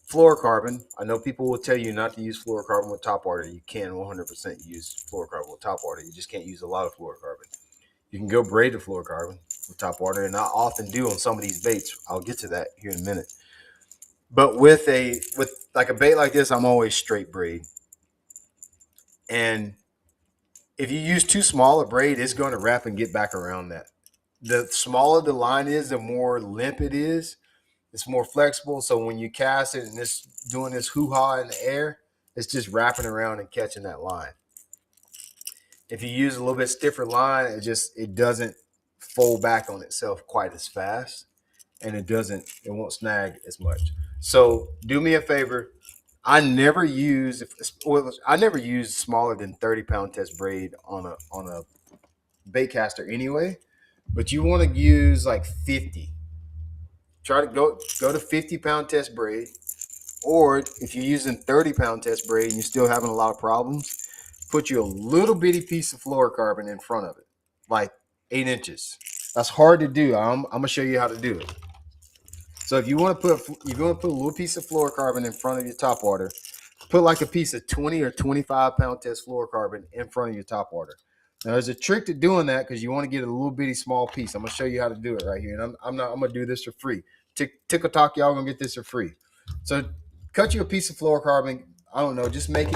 fluorocarbon, I know people will tell you not to use fluorocarbon with top water. You can 100% use fluorocarbon with top water. You just can't use a lot of fluorocarbon. You can go braid the fluorocarbon with top water, and I often do on some of these baits. I'll get to that here in a minute. But with like a bait like this, I'm always straight braid. And if you use too small a braid, it's going to wrap and get back around that. The smaller the line is, the more limp it is. It's more flexible. So when you cast it and it's doing this hoo-ha in the air, it's just wrapping around and catching that line. If you use a little bit stiffer line, it doesn't fold back on itself quite as fast, and it won't snag as much. So do me a favor. I never use smaller than 30-pound test braid on a bait caster anyway, but you want to use like 50. Try to go to 50-pound test braid, or if you're using 30-pound test braid and you're still having a lot of problems, put you a little bitty piece of fluorocarbon in front of it, like 8 inches. That's hard to do. I'm gonna show you how to do it. So if you want to put a little piece of fluorocarbon in front of your top water, put like a piece of 20 or 25-pound test fluorocarbon in front of your top water. Now there's a trick to doing that because you want to get a little bitty small piece. I'm gonna show you how to do it right here, and I'm gonna do this for free. TikTok, y'all gonna get this for free. So cut you a piece of fluorocarbon. I don't know, just make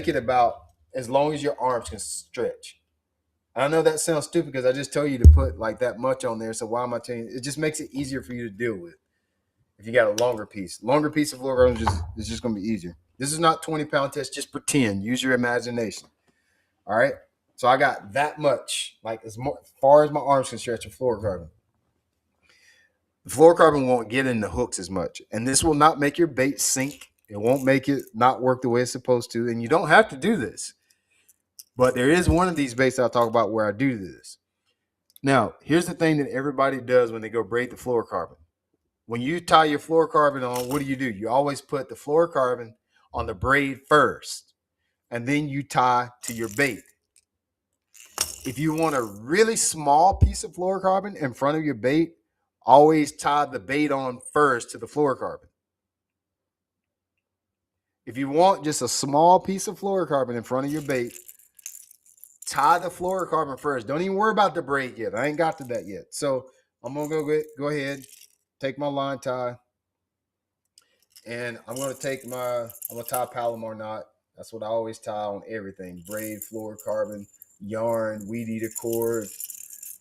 it about as long as your arms can stretch. I know that sounds stupid because I just told you to put like that much on there. So why am I telling you? It just makes it easier for you to deal with. If you got a longer piece of fluorocarbon, it's just going to be easier. This is not 20-pound test. Just pretend. Use your imagination. All right. So I got that much, like as far as my arms can stretch of fluorocarbon. The fluorocarbon won't get in the hooks as much, and this will not make your bait sink. It won't make it not work the way it's supposed to, and you don't have to do this. But there is one of these baits I'll talk about where I do this. Now, here's the thing that everybody does when they go braid the fluorocarbon. When you tie your fluorocarbon on, what do? You always put the fluorocarbon on the braid first, and then you tie to your bait. If you want a really small piece of fluorocarbon in front of your bait, always tie the bait on first to the fluorocarbon. If you want just a small piece of fluorocarbon in front of your bait, tie the fluorocarbon first. Don't even worry about the braid yet. I ain't got to that yet. So I'm gonna go ahead, take my line tie, and I'm gonna tie a Palomar knot. That's what I always tie on everything: braid, fluorocarbon, yarn, weed eater cord,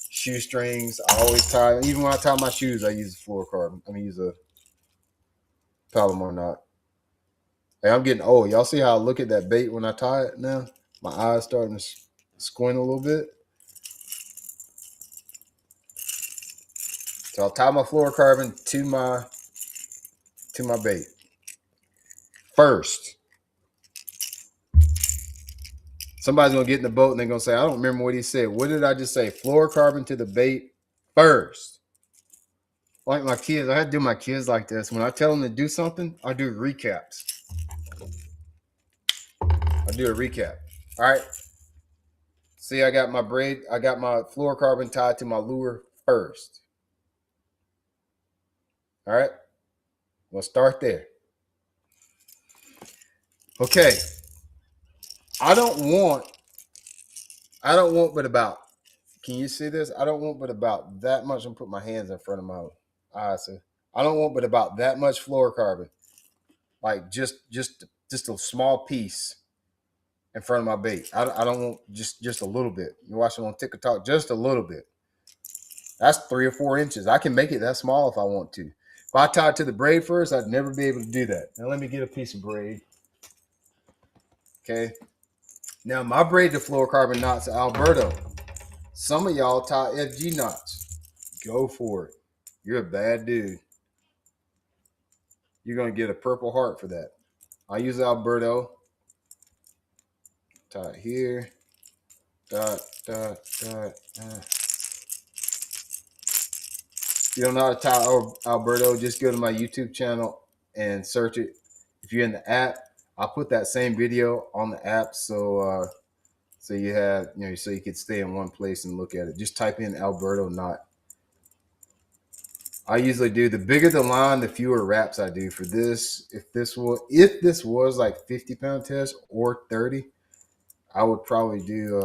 shoestrings. I always tie. Even when I tie my shoes, I use a fluorocarbon. I use a Palomar knot. Hey, I'm getting old. Y'all see how I look at that bait when I tie it now? My eyes starting to squint a little bit. So I'll tie my fluorocarbon to my bait. First, somebody's gonna get in the boat and they're gonna say, I don't remember what he said. What did I just say? Fluorocarbon to the bait first. Like my kids, I had to do my kids like this. When I tell them to do something, I do recaps. I do a recap. All right. See, I got my fluorocarbon tied to my lure first. All right. We'll start there. Okay. I don't want but about, can you see this? I don't want but about that much. I'm putting my hands in front of my eyes. So I don't want but about that much fluorocarbon. Like just a small piece in front of my bait. I don't want just a little bit. You're watching on TikTok, just a little bit. That's 3 or 4 inches. I can make it that small if I want to. If I tie it to the braid first, I'd never be able to do that. Now let me get a piece of braid. Okay. Now my braided fluorocarbon knots are Alberto. Some of y'all tie FG knots. Go for it. You're a bad dude. You're going to get a Purple Heart for that. I use Alberto. Tie it here. Dot. If you don't know how to tie Alberto, just go to my YouTube channel and search it. If you're in the app, I'll put that same video on the app so you have, so you could stay in one place and look at it. Just type in Alberto knot. I usually do, the bigger the line, the fewer wraps I do for this. If this was like 50-pound test or 30, I would probably do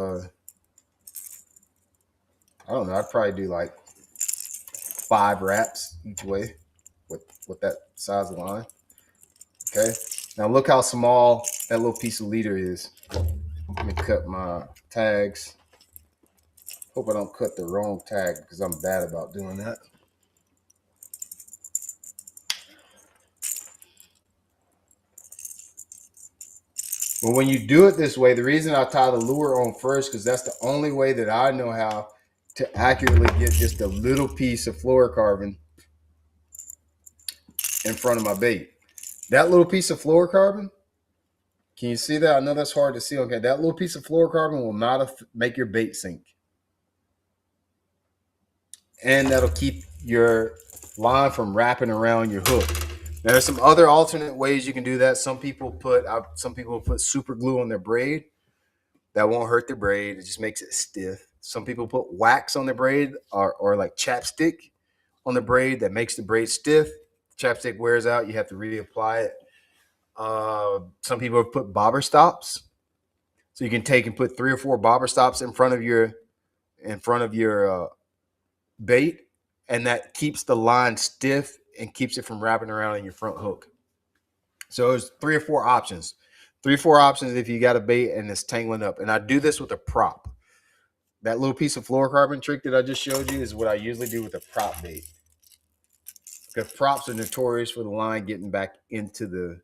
I don't know, I'd probably do like 5 wraps each way with that size of line. Okay. Now look how small that little piece of leader is. Let me cut my tags. Hope I don't cut the wrong tag because I'm bad about doing that. But when you do it this way, the reason I tie the lure on first, because that's the only way that I know how to accurately get just a little piece of fluorocarbon in front of my bait. That little piece of fluorocarbon, can you see that? I know that's hard to see. Okay, that little piece of fluorocarbon will not make your bait sink. And that'll keep your line from wrapping around your hook. Now, there's some other alternate ways you can do that. Some people put super glue on their braid. That won't hurt the braid. It just makes it stiff. Some people put wax on the braid or like chapstick on the braid that makes the braid stiff. Chapstick wears out. You have to reapply it. Some people have put bobber stops. So you can take and put 3 or 4 bobber stops in front of your bait, and that keeps the line stiff and keeps it from wrapping around in your front hook. So there's 3 or 4 options. 3 or 4 options if you got a bait and it's tangling up. And I do this with a prop. That little piece of fluorocarbon trick that I just showed you is what I usually do with a prop bait. Because props are notorious for the line getting back into the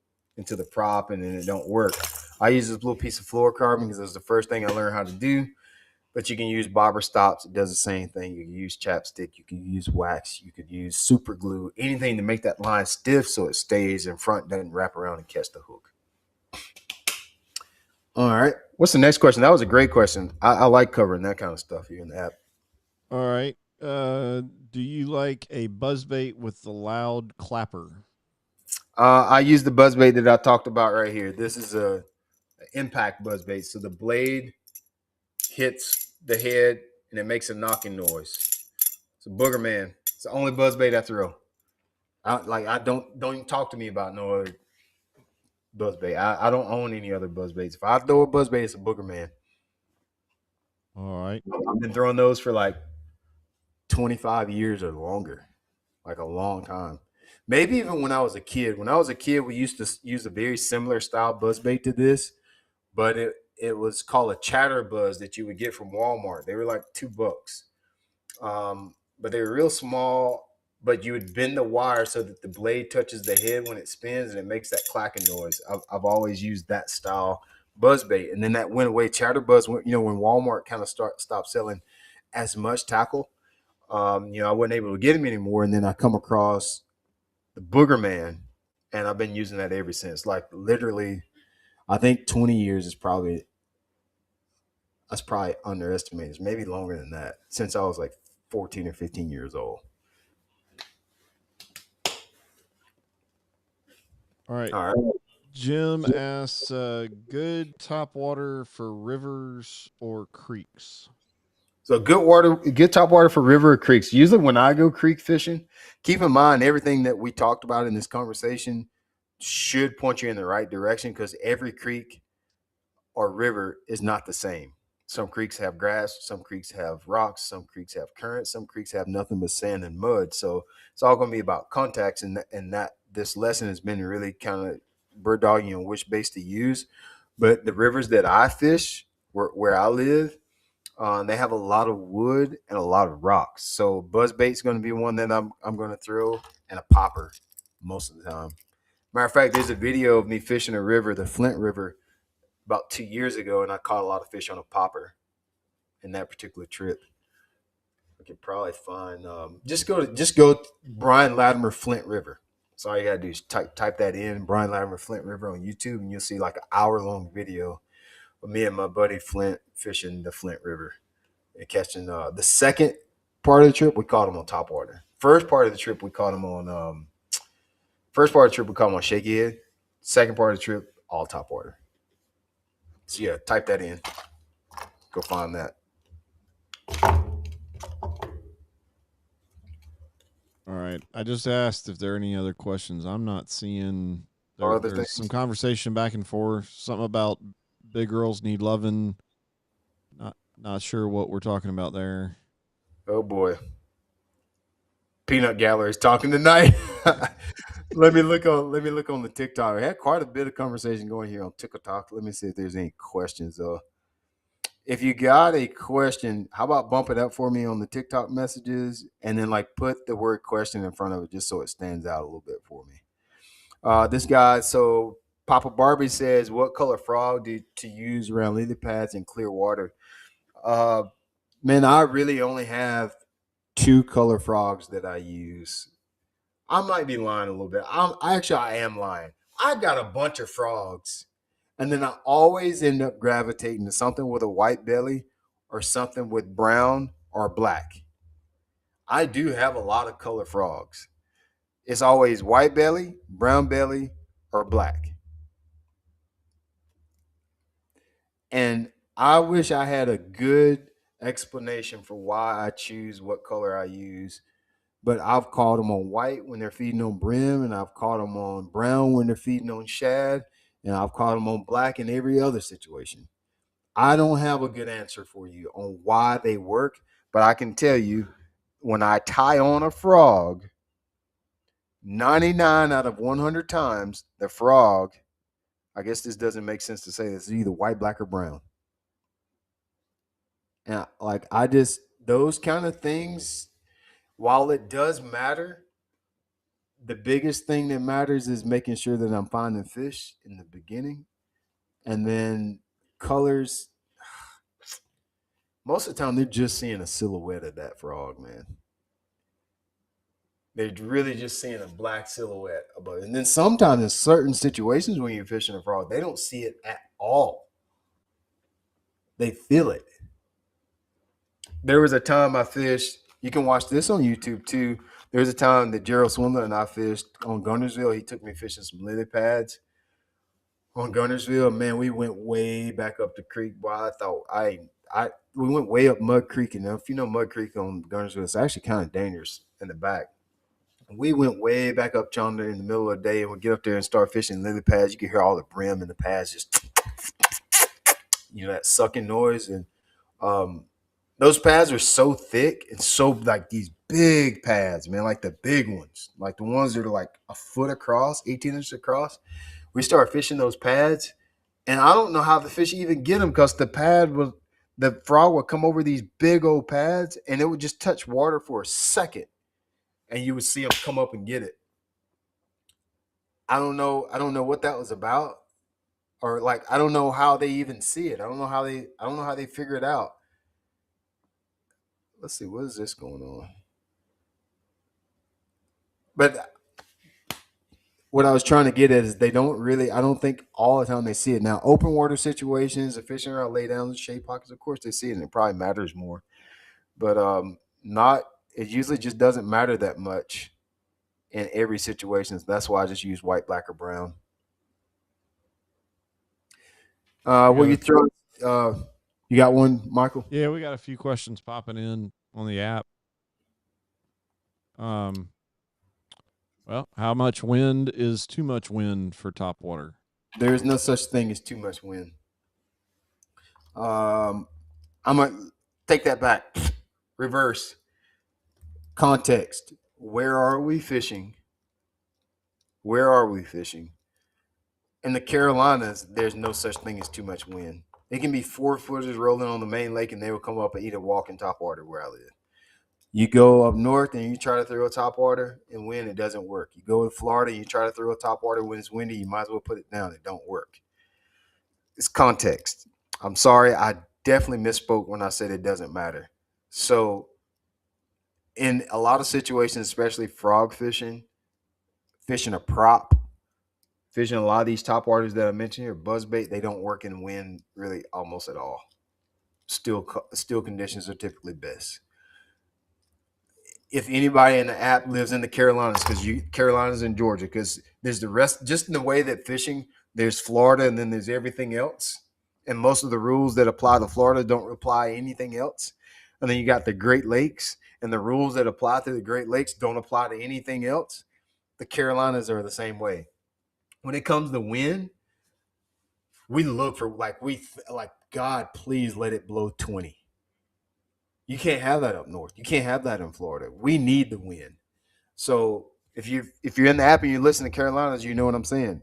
prop and then it don't work. I use this little piece of fluorocarbon because it was the first thing I learned how to do. But you can use bobber stops. It does the same thing. You can use chapstick. You can use wax. You could use super glue. Anything to make that line stiff so it stays in front, doesn't wrap around and catch the hook. All right. What's the next question? That was a great question. I like covering that kind of stuff here in the app. All right. Do you like a buzzbait with the loud clapper? I use the buzzbait that I talked about right here. This is a impact buzzbait. So the blade hits the head and it makes a knocking noise. It's a Booger Man. It's the only buzzbait I throw. Don't even talk to me about no other buzzbait. I don't own any other buzzbaits. If I throw a buzzbait, it's a Booger Man. All right. I've been throwing those for like 25 years or longer, like a long time. Maybe even when I was a kid. When I was a kid, we used to use a very similar style buzzbait to this, but it was called a chatter buzz that you would get from Walmart. They were like $2. But they were real small. But you would bend the wire so that the blade touches the head when it spins, and it makes that clacking noise. I've always used that style buzzbait, and then that went away. Chatterbuzz, when Walmart kind of stopped selling as much tackle, I wasn't able to get them anymore. And then I come across the Booger Man, and I've been using that ever since. Like literally, I think 20 years is probably underestimated. It's maybe longer than that, since I was like 14 or 15 years old. All right. All right. Jim asks, good top water for rivers or creeks? So good top water for river or creeks. Usually when I go creek fishing, keep in mind everything that we talked about in this conversation should point you in the right direction, because every creek or river is not the same. Some creeks have grass, some creeks have rocks, some creeks have currents, some creeks have nothing but sand and mud. So it's all going to be about contacts, and that this lesson has been really kind of bird dogging on which base to use. But the rivers that I fish, where I live, they have a lot of wood and a lot of rocks. So buzzbait is going to be one that I'm going to throw, and a popper most of the time. Matter of fact, there's a video of me fishing a river, the Flint River, about 2 years ago, and I caught a lot of fish on a popper in that particular trip. I could probably find just go Brian Latimer Flint River. So all you gotta do is type that in, Brian Latimer Flint River, on YouTube, and you'll see like an hour-long video of me and my buddy Flint fishing the Flint River and catching the second part of the trip we caught him on top water. First part of the trip we caught him on shaky head. Second part of the trip, all top water. So yeah, type that in. Go find that. All right. I just asked if there are any other questions. I'm not seeing. Or other There's things. some conversation back and forth. Something about big girls need loving. Not sure what we're talking about there. Oh boy. Peanut Gallery is talking tonight. Let me look on the TikTok. I had quite a bit of conversation going here on TikTok. Let me see if there's any questions. If you got a question, how about bump it up for me on the TikTok messages, and then like put the word question in front of it just so it stands out a little bit for me. This guy, so Papa Barbie says, what color frog to use around lily pads in clear water? Uh, Man, I really only have two color frogs that I use. I might be lying a little bit. I am lying. I got a bunch of frogs, and then I always end up gravitating to something with a white belly or something with brown or black. I do have a lot of color frogs. It's always white belly, brown belly, or black. And I wish I had a good explanation for why I choose what color I use. But I've caught them on white when they're feeding on brim, and I've caught them on brown when they're feeding on shad, and I've caught them on black in every other situation. I don't have a good answer for you on why they work, but I can tell you, when I tie on a frog, 99 out of 100 times, the frog, I guess this doesn't make sense to say this, is either white, black, or brown. And like, those kind of things, while it does matter, the biggest thing that matters is making sure that I'm finding fish in the beginning. And then colors, most of the time they're just seeing a silhouette of that frog, man. They're really just seeing a black silhouette above it. And then sometimes in certain situations when you're fishing a frog, they don't see it at all. They feel it. There was a time I fished, you can watch this on YouTube too. There was a time that Gerald Swindler and I fished on Gunnersville. He took me fishing some lily pads on Gunnersville. Man, we went way back up the creek. Boy, I thought we went way up Mud Creek, and if you know Mud Creek on Gunnersville, it's actually kind of dangerous in the back. We went way back up yonder in the middle of the day, and we get up there and start fishing lily pads. You can hear all the brim in the pads just, that sucking noise. And Those pads are so thick and so like these big pads, man, like the big ones, like the ones that are like a foot across, 18 inches across. We start fishing those pads, and I don't know how the fish even get them because the frog would come over these big old pads and it would just touch water for a second and you would see them come up and get it. I don't know. I don't know what that was about, or like I don't know how they even see it. I don't know how they figure it out. Let's see, what is this going on? But what I was trying to get at is they don't really. I don't think all the time they see it. Now, open water situations, the fishing around laydowns and shade pockets, of course they see it, and it probably matters more. But not. It usually just doesn't matter that much in every situation. That's why I just use white, black, or brown. We Will got you a throw? Uh, you got one, Michael? Yeah, we got a few questions popping in on the app. Um, well, how much wind is too much wind for top water? There is no such thing as too much wind. Um, I'm gonna take that back. Reverse context. Where are we fishing? Where are we fishing? In the Carolinas, there's no such thing as too much wind. It can be 4 footers rolling on the main lake, and they will come up and eat a walk in top water where I live. You go up north and you try to throw a top water and wind, it doesn't work. You go to Florida and you try to throw a top water when it's windy, you might as well put it down. It don't work. It's context. I'm sorry, I definitely misspoke when I said it doesn't matter. So, in a lot of situations, especially frog fishing, fishing a prop, fishing a lot of these top waters that I mentioned here, buzzbait, they don't work in wind really almost at all. Still conditions are typically best. If anybody in the app lives in the Carolinas, because you Carolinas and Georgia, because there's the rest, just in the way that fishing, there's Florida and then there's everything else, and most of the rules that apply to Florida don't apply anything else, and then you got the Great Lakes, and the rules that apply to the Great Lakes don't apply to anything else. The Carolinas are the same way. When it comes to wind, we look for like God, please let it blow 20. You can't have that up north. You can't have that in Florida. We need the wind. So if you're in the app and you listen to Carolinas, you know what I'm saying.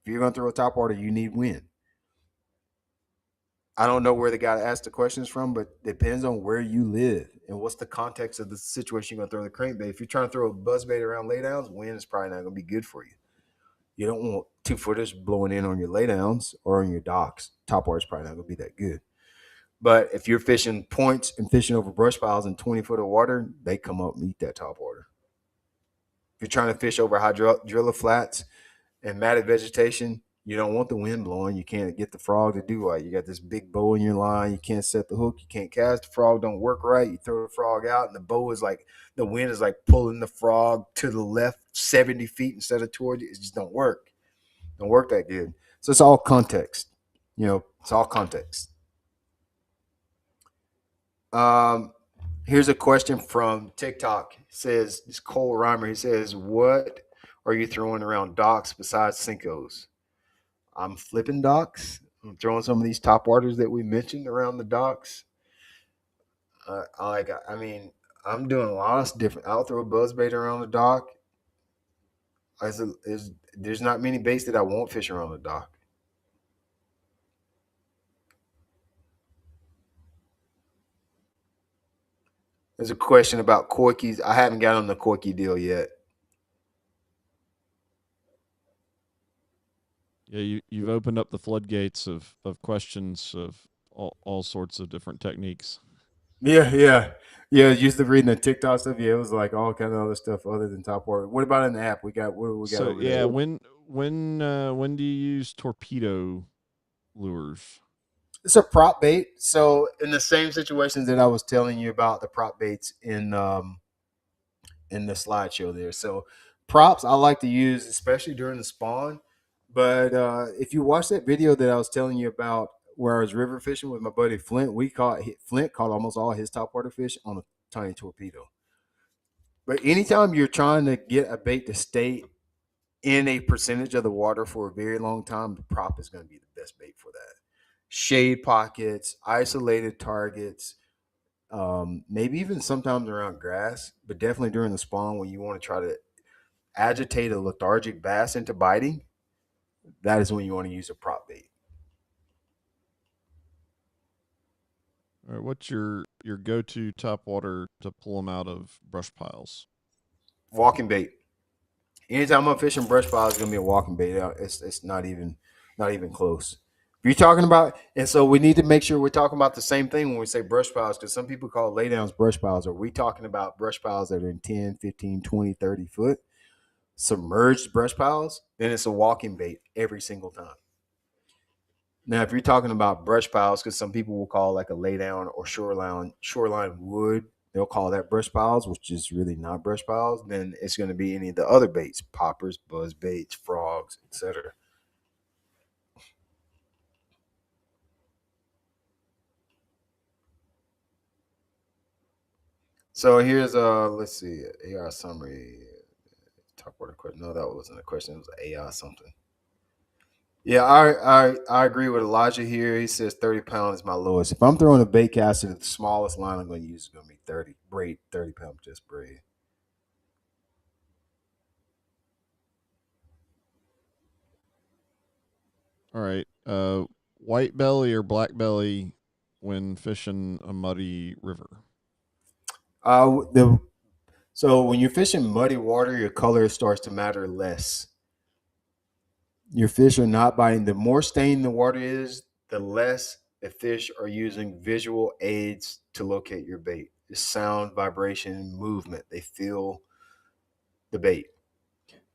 If you're going to throw a top water, you need wind. I don't know where the guy asked the questions from, but it depends on where you live and what's the context of the situation you're going to throw the crankbait. If you're trying to throw a buzzbait around laydowns, wind is probably not going to be good for you. You don't want 2 footers blowing in on your laydowns or on your docks. Top water is probably not going to be that good. But if you're fishing points and fishing over brush piles in 20 foot of water, they come up and eat that top water. If you're trying to fish over hydrilla flats and matted vegetation, you don't want the wind blowing. You can't get the frog to do right. You got this big bow in your line. You can't set the hook. You can't cast. The frog don't work right. You throw the frog out, and the bow is like the wind is like pulling the frog to the left 70 feet instead of toward you. It just don't work. Don't work that good. So it's all context. It's all context. Here's a question from TikTok. It says, it's Cole Reimer. He says, what are you throwing around docks besides Cincos? I'm flipping docks. I'm throwing some of these top waters that we mentioned around the docks. I mean, I'm doing a lot of different. I'll throw a buzzbait around the dock. There's not many baits that I won't fish around the dock. There's a question about Corky's. I haven't got on the Corky deal yet. Yeah, you've opened up the floodgates of questions of all sorts of different techniques. Yeah. Used to reading the TikTok stuff. Yeah, it was like all kind of other stuff other than top water. What about in the app? What do we got So over yeah, there? when do you use torpedo lures? It's a prop bait. So in the same situations that I was telling you about the prop baits in the slideshow there. So props I like to use, especially during the spawn. But if you watch that video that I was telling you about where I was river fishing with my buddy Flint, Flint caught almost all his topwater fish on a tiny torpedo. But anytime you're trying to get a bait to stay in a percentage of the water for a very long time, the prop is going to be the best bait for that. shade pockets, isolated targets, maybe even sometimes around grass, but definitely during the spawn when you want to try to agitate a lethargic bass into biting. That is when you want to use a prop bait. All right, what's your go-to top water to pull them out of brush piles? Walking bait. Anytime I'm fishing brush pile, it's gonna be a walking bait. It's not even close. If you're talking about, and so we need to make sure we're talking about the same thing when we say brush piles, because some people call laydowns brush piles. Are we talking about brush piles that are in 10, 15, 20, 30 foot? Submerged brush piles, then it's a walking bait every single time. Now, if you're talking about brush piles, because some people will call like a laydown or shoreline wood, they'll call that brush piles, which is really not brush piles. Then it's going to be any of the other baits, poppers, buzz baits, frogs, etc. So here's let's see, AI summary. Top water question. No, that wasn't a question. It was an AI something. Yeah, I agree with Elijah here. He says 30 pounds is my lowest. If I'm throwing a bait caster, the smallest line I'm going to use is going to be 30 braid, 30 pound just braid. All right. White belly or black belly when fishing a muddy river? The So when you're fishing muddy water, your color starts to matter less. Your fish are not biting. The more stained the water is, the less the fish are using visual aids to locate your bait. The sound, vibration, movement. They feel the bait.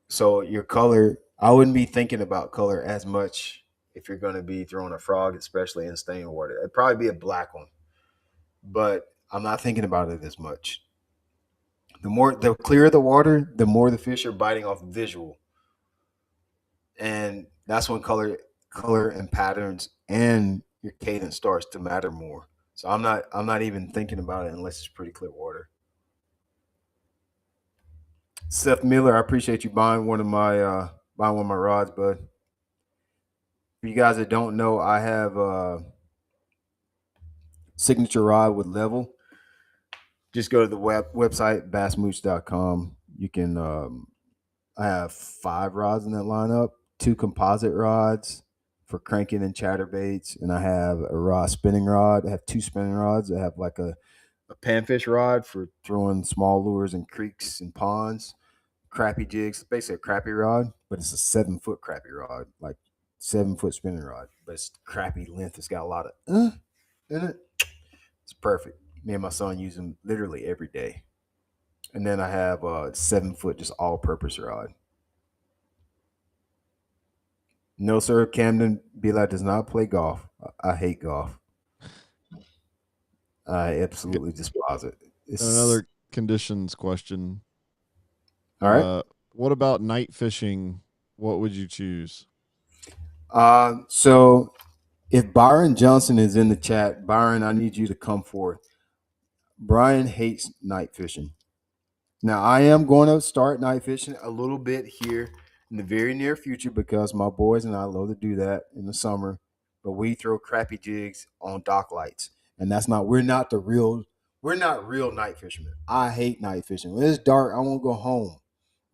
So your color, I wouldn't be thinking about color as much if you're going to be throwing a frog, especially in stained water. It'd probably be a black one, but I'm not thinking about it as much. The clearer the water, the more the fish are biting off visual, and that's when color and patterns and your cadence starts to matter more. So I'm not even thinking about it unless it's pretty clear water. Seth Miller, I appreciate you buying one of my rods, bud. For you guys that don't know, I have a signature rod with level. Just go to the website bassmooch.com. You can I have 5 rods in that lineup, 2 composite rods for cranking and chatterbaits, and I have a spinning rod. I have 2 spinning rods. I have like a panfish rod for throwing small lures in creeks and ponds, crappie jigs. It's basically a crappie rod, but it's a 7 foot crappie rod, like 7 foot spinning rod, but it's crappie length. It's got a lot of in it. It's perfect. Me and my son use them literally every day. And then I have a 7 foot just all purpose rod. No, sir. Camden Bila does not play golf. I hate golf. I Got absolutely despise it. It's another conditions question. all right. What about night fishing? What would you choose? So if Byron Johnson is in the chat, Byron, I need you to come forth. Brian hates night fishing. Now I am going to start night fishing a little bit here in the very near future because my boys and I love to do that in the summer. But we throw crappy jigs on dock lights, and that's not. We're not real night fishermen. I hate night fishing. When it's dark, I won't go home.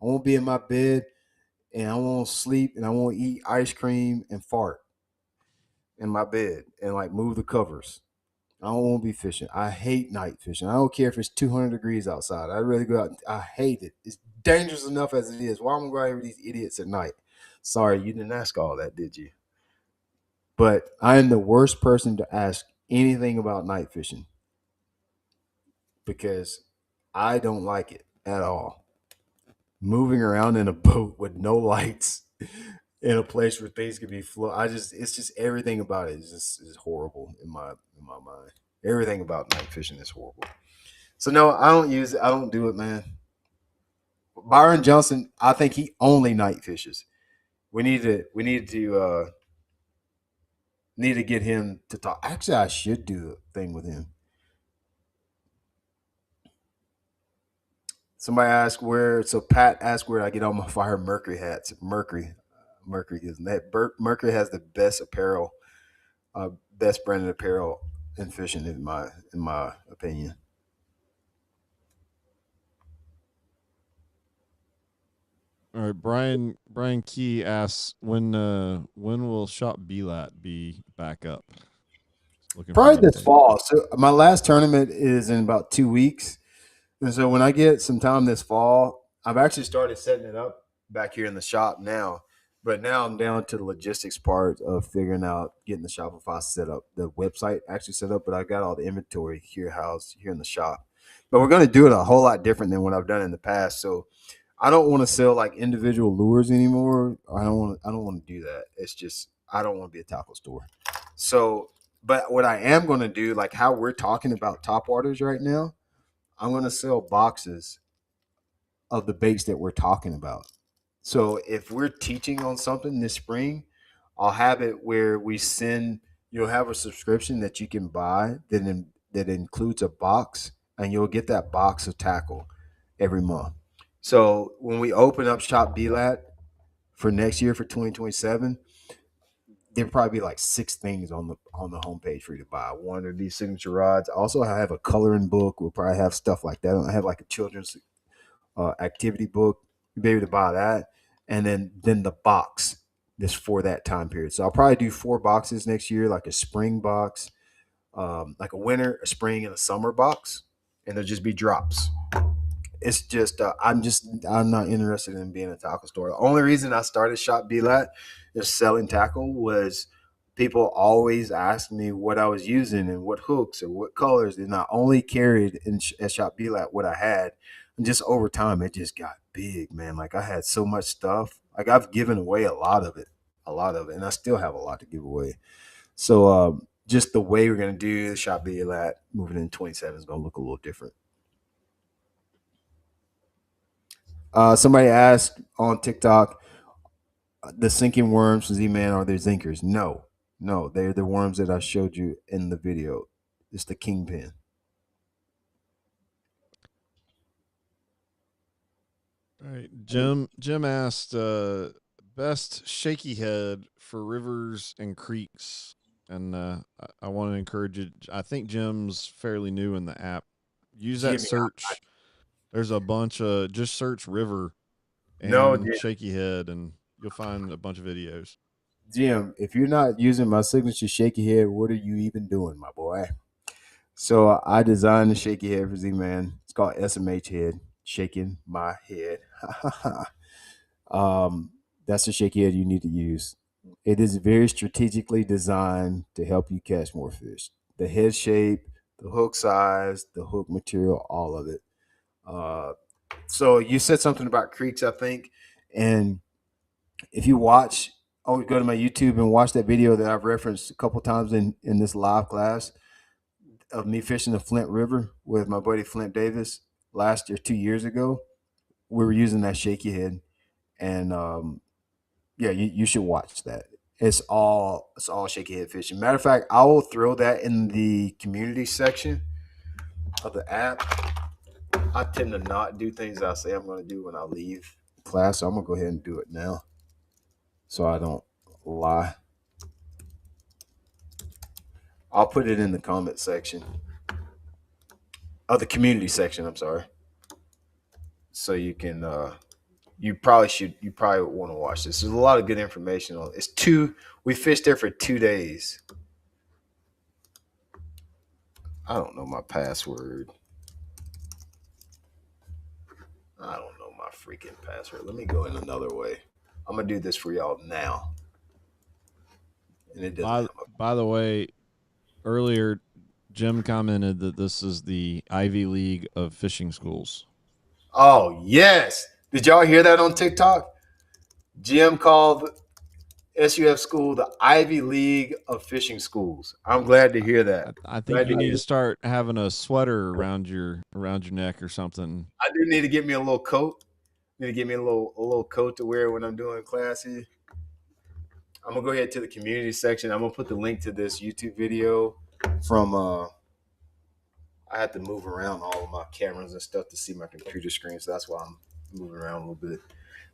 I won't be in my bed, and I won't sleep, and I won't eat ice cream and fart in my bed and like move the covers. I don't want to be fishing. I hate night fishing. I don't care if it's 200 degrees outside. I'd rather go out. I hate it. It's dangerous enough as it is. Why am I going with these idiots at night? Sorry, you didn't ask all that, did you? But I am the worst person to ask anything about night fishing because I don't like it at all. Moving around in a boat with no lights in a place where things could be it's just everything about it is horrible in my mind. Everything about night fishing is horrible. So no, I don't use it. I don't do it, man. Byron Johnson, I think he only night fishes. We need to get him to talk. Actually, I should do a thing with him. Somebody asked where. So Pat asked where I get all my fire Mercury hats. Mercury is that Mercury has the best apparel best branded apparel in fishing, in my opinion. All right, Brian Key asks when will Shop BLAT be back up? Looking for Probably an this update. fall. So my last tournament is in about 2 weeks. And so when I get some time this fall, I've actually started setting it up back here in the shop now. But now I'm down to the logistics part of figuring out getting the Shopify set up, the website actually set up. But I got all the inventory here housed here in the shop. But we're going to do it a whole lot different than what I've done in the past. So I don't want to sell like individual lures anymore. I don't want to do that. It's just I don't want to be a tackle store. So, but what I am going to do, like how we're talking about top waters right now, I'm going to sell boxes of the baits that we're talking about. So if we're teaching on something this spring, I'll have it where we send. You'll have a subscription that you can buy that includes a box, and you'll get that box of tackle every month. So when we open up Shop BLAT for next year for 2027, there'll probably be like 6 things on the homepage for you to buy. One of these signature rods. Also, I have a coloring book. We'll probably have stuff like that. I have like a children's activity book. You'll be able to buy that, and then the box is for that time period. So I'll probably do 4 boxes next year, like a spring box, like a winter, a spring, and a summer box, and there'll just be drops. It's just I'm not interested in being a tackle store. The only reason I started Shop BLAT is selling tackle was people always asked me what I was using and what hooks or what colors, and I only carried at Shop BLAT what I had. And just over time, it just got big, man. Like I had so much stuff. Like I've given away a lot of it, and I still have a lot to give away. So just the way we're gonna do the Shop BLAT moving in 27 is gonna look a little different. Somebody asked on TikTok, the sinking worms, Z-Man, are they zinkers? No, no, they're the worms that I showed you in the video. It's the kingpin. All right, Jim asked best shaky head for rivers and creeks, and I want to encourage you. I think Jim's fairly new in the app. Use that Jimmy, search. There's a bunch of just search river no, and shaky head, and you'll find a bunch of videos. Jim, if you're not using my signature shaky head, what are you even doing, my boy? So I designed the shaky head for Z-Man. It's called SMH head, shaking my head. um, that's the shaky head you need to use. It is very strategically designed to help you catch more fish. The head shape, the hook size, the hook material, all of it. Uh, so you said something about creeks, I think, and if you watch, always go to my YouTube and watch that video that I've referenced a couple times in this live class of me fishing the Flint River with my buddy Flint Davis last year, 2 years ago. We were using that shaky head, and yeah, you should watch that. It's all shaky head fishing. Matter of fact, I will throw that in the community section of the app. I tend to not do things I say I'm going to do when I leave class, so I'm gonna go ahead and do it now, so I don't lie. I'll put it in the comment section of the community section. I'm sorry, so you can. You probably want to watch this. There's a lot of good information on. It's two. We fished there for 2 days. I don't know my password. I don't know my freaking password. Let me go in another way. I'm gonna do this for y'all now, and it doesn't By have a. by the way, earlier Jim commented that this is the Ivy League of fishing schools. Oh yes! Did y'all hear that on TikTok? Jim called SUF school the Ivy League of fishing schools. I'm glad to hear that. I think Glad you to need hear. to start having a sweater around your neck or something. I do need to get me a little coat. Need to get me a little coat to wear when I'm doing classes. I'm gonna go ahead to the community section. I'm gonna put the link to this YouTube video from. I had to move around all of my cameras and stuff to see my computer screen, so that's why I'm moving around a little bit.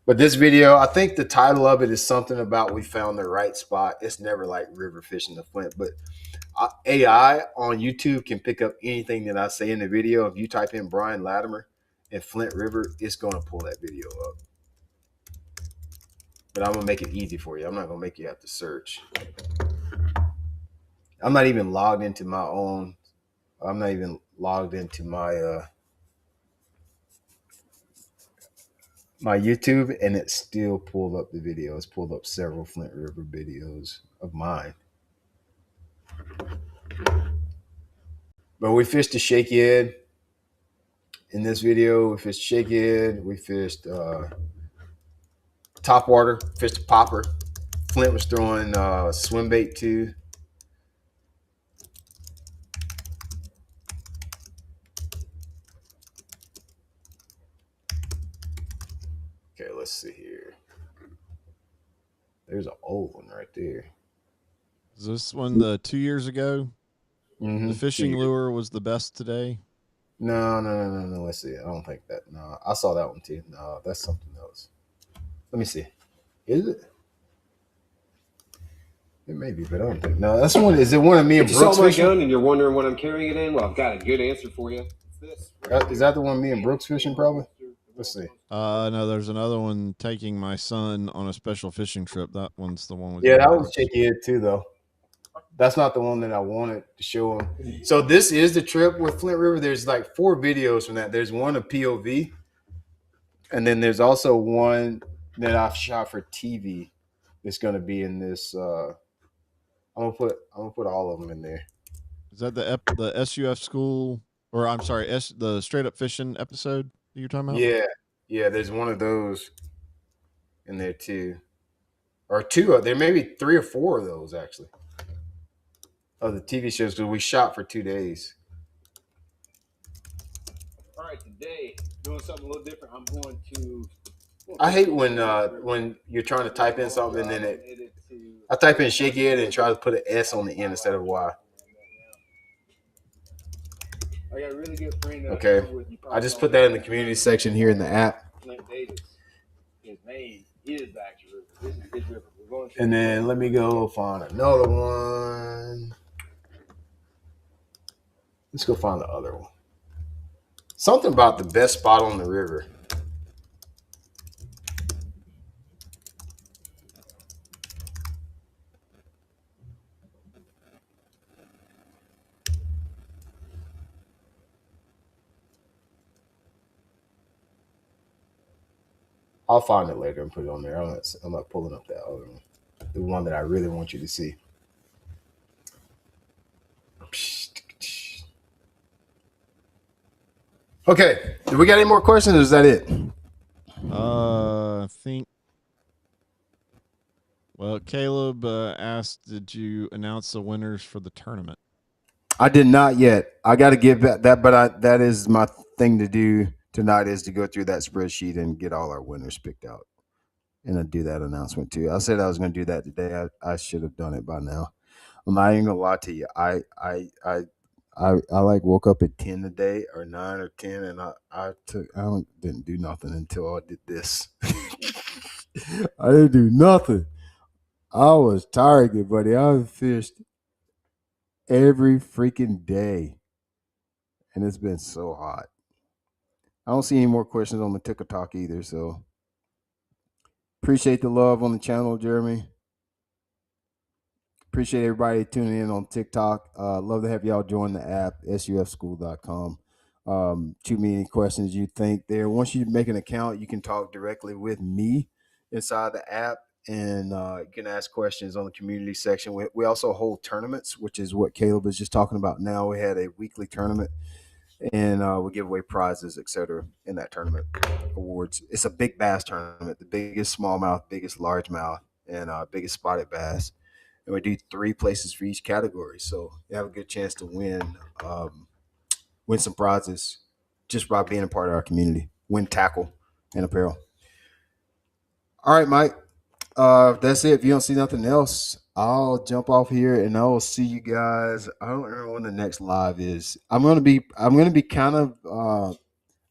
But this video, I think the title of it is something about we found the right spot. It's never like river fishing the Flint, but AI on YouTube can pick up anything that I say in the video. If you type in Brian Latimer and Flint River, it's going to pull that video up. But I'm going to make it easy for you. I'm not going to make you have to search. I'm not even logged into my own. I'm not even logged into my my YouTube, and it still pulled up the video. It's pulled up several Flint River videos of mine. But we fished the Shakehead in this video. We fished Shakehead. We fished topwater, fished a popper. Flint was throwing swim bait too. Okay, let's see here. There's an old one right there. Is this one the 2 years ago? Mm-hmm. The fishing lure was the best today? No. Let's see. I don't think that. No, I saw that one too. No, that's something else. Let me see. Is it? It may be, but I don't think. No, that's one. Is it one of me and If you Brooks saw my fishing? gun and you're wondering what I'm carrying it in, well, I've got a good answer for you. It's this. Is that the one me and Brooks fishing? Probably. Let's see. No, there's another one taking my son on a special fishing trip. That one's the one with Yeah, you, that was Brooks. Shakehead too, though. That's not the one that I wanted to show him. So this is the trip with Flint River. There's like 4 videos from that. There's one of POV, and then there's also one that I've shot for TV. It's going to be in this. I'm gonna put all of them in there. Is that the SUF school, or I'm sorry, the straight up fishing episode that you're talking about? Yeah. There's one of those in there too, or 2. There may be 3 or 4 of those actually. Of the TV shows, because we shot for 2 days. All right, today doing something a little different. I'm going to. I hate when you're trying to type in something and then I type in Shakehead and try to put an S on the end instead of Y. I got a really good friend. Okay, I just put that in the community section here in the app. Flint Davis. His name is actually River. This is his river. We're going to. And then let me go find another one. Let's go find the other one. Something about the best spot on the river. I'll find it later and put it on there. I'm not pulling up that other one. The one that I really want you to see. Okay. Do we got any more questions or is that it? I think. Well, Caleb asked, did you announce the winners for the tournament? I did not yet. I got to give that, but that is my thing to do tonight, is to go through that spreadsheet and get all our winners picked out, and I do that announcement too. I said I was going to do that today. I should have done it by now. I'm not even gonna lie to you. I like woke up at 10 today, or 9 or 10, and I didn't do nothing until I did this. I didn't do nothing. I was tired, buddy. I fished every freaking day, and it's been so hot. I don't see any more questions on the TikTok either, so appreciate the love on the channel, Jeremy. Appreciate everybody tuning in on TikTok. Love to have y'all join the app, sufschool.com. Shoot me any questions you think there. Once you make an account, you can talk directly with me inside the app, and you can ask questions on the community section. We also hold tournaments, which is what Caleb is just talking about now. We had a weekly tournament, and we give away prizes, etc. in that tournament, awards. It's a big bass tournament, the biggest smallmouth, biggest largemouth, and biggest spotted bass. And we do 3 places for each category, so you have a good chance to win some prizes just by being a part of our community. Win tackle and apparel. All right, Mike. That's it. If you don't see nothing else, I'll jump off here and I will see you guys. I don't remember when the next live is. I'm gonna be kind of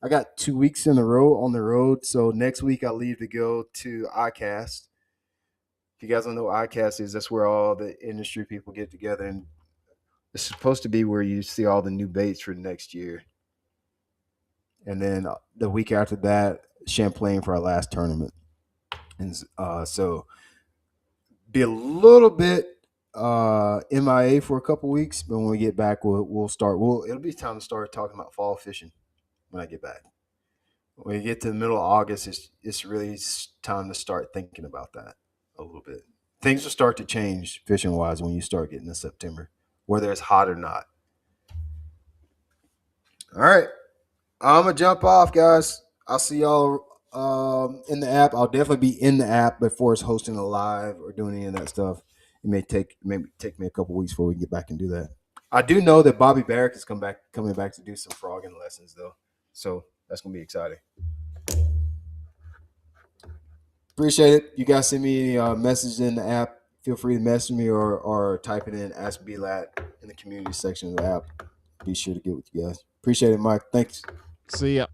I got 2 weeks in a row on the road. So next week I leave to go to ICAST. If you guys don't know what ICAST is, that's where all the industry people get together, and it's supposed to be where you see all the new baits for next year. And then the week after that, Champlain for our last tournament. And so be a little bit MIA for a couple weeks, but when we get back, we'll start. It'll be time to start talking about fall fishing when I get back. When you get to the middle of August, it's really time to start thinking about that a little bit. Things will start to change fishing wise when you start getting to September, whether it's hot or not. All right, I'm gonna jump off, guys. I'll see y'all in the app. I'll definitely be in the app before it's hosting a live or doing any of that stuff. It may take me a couple weeks before we get back and do that. I do know that Bobby Barrick is coming back to do some frogging lessons though, so that's gonna be exciting. Appreciate it. You guys send me any messages in the app. Feel free to message me or type it in Ask BLAT in the community section of the app. Be sure to get with you guys. Appreciate it, Mike. Thanks. See ya.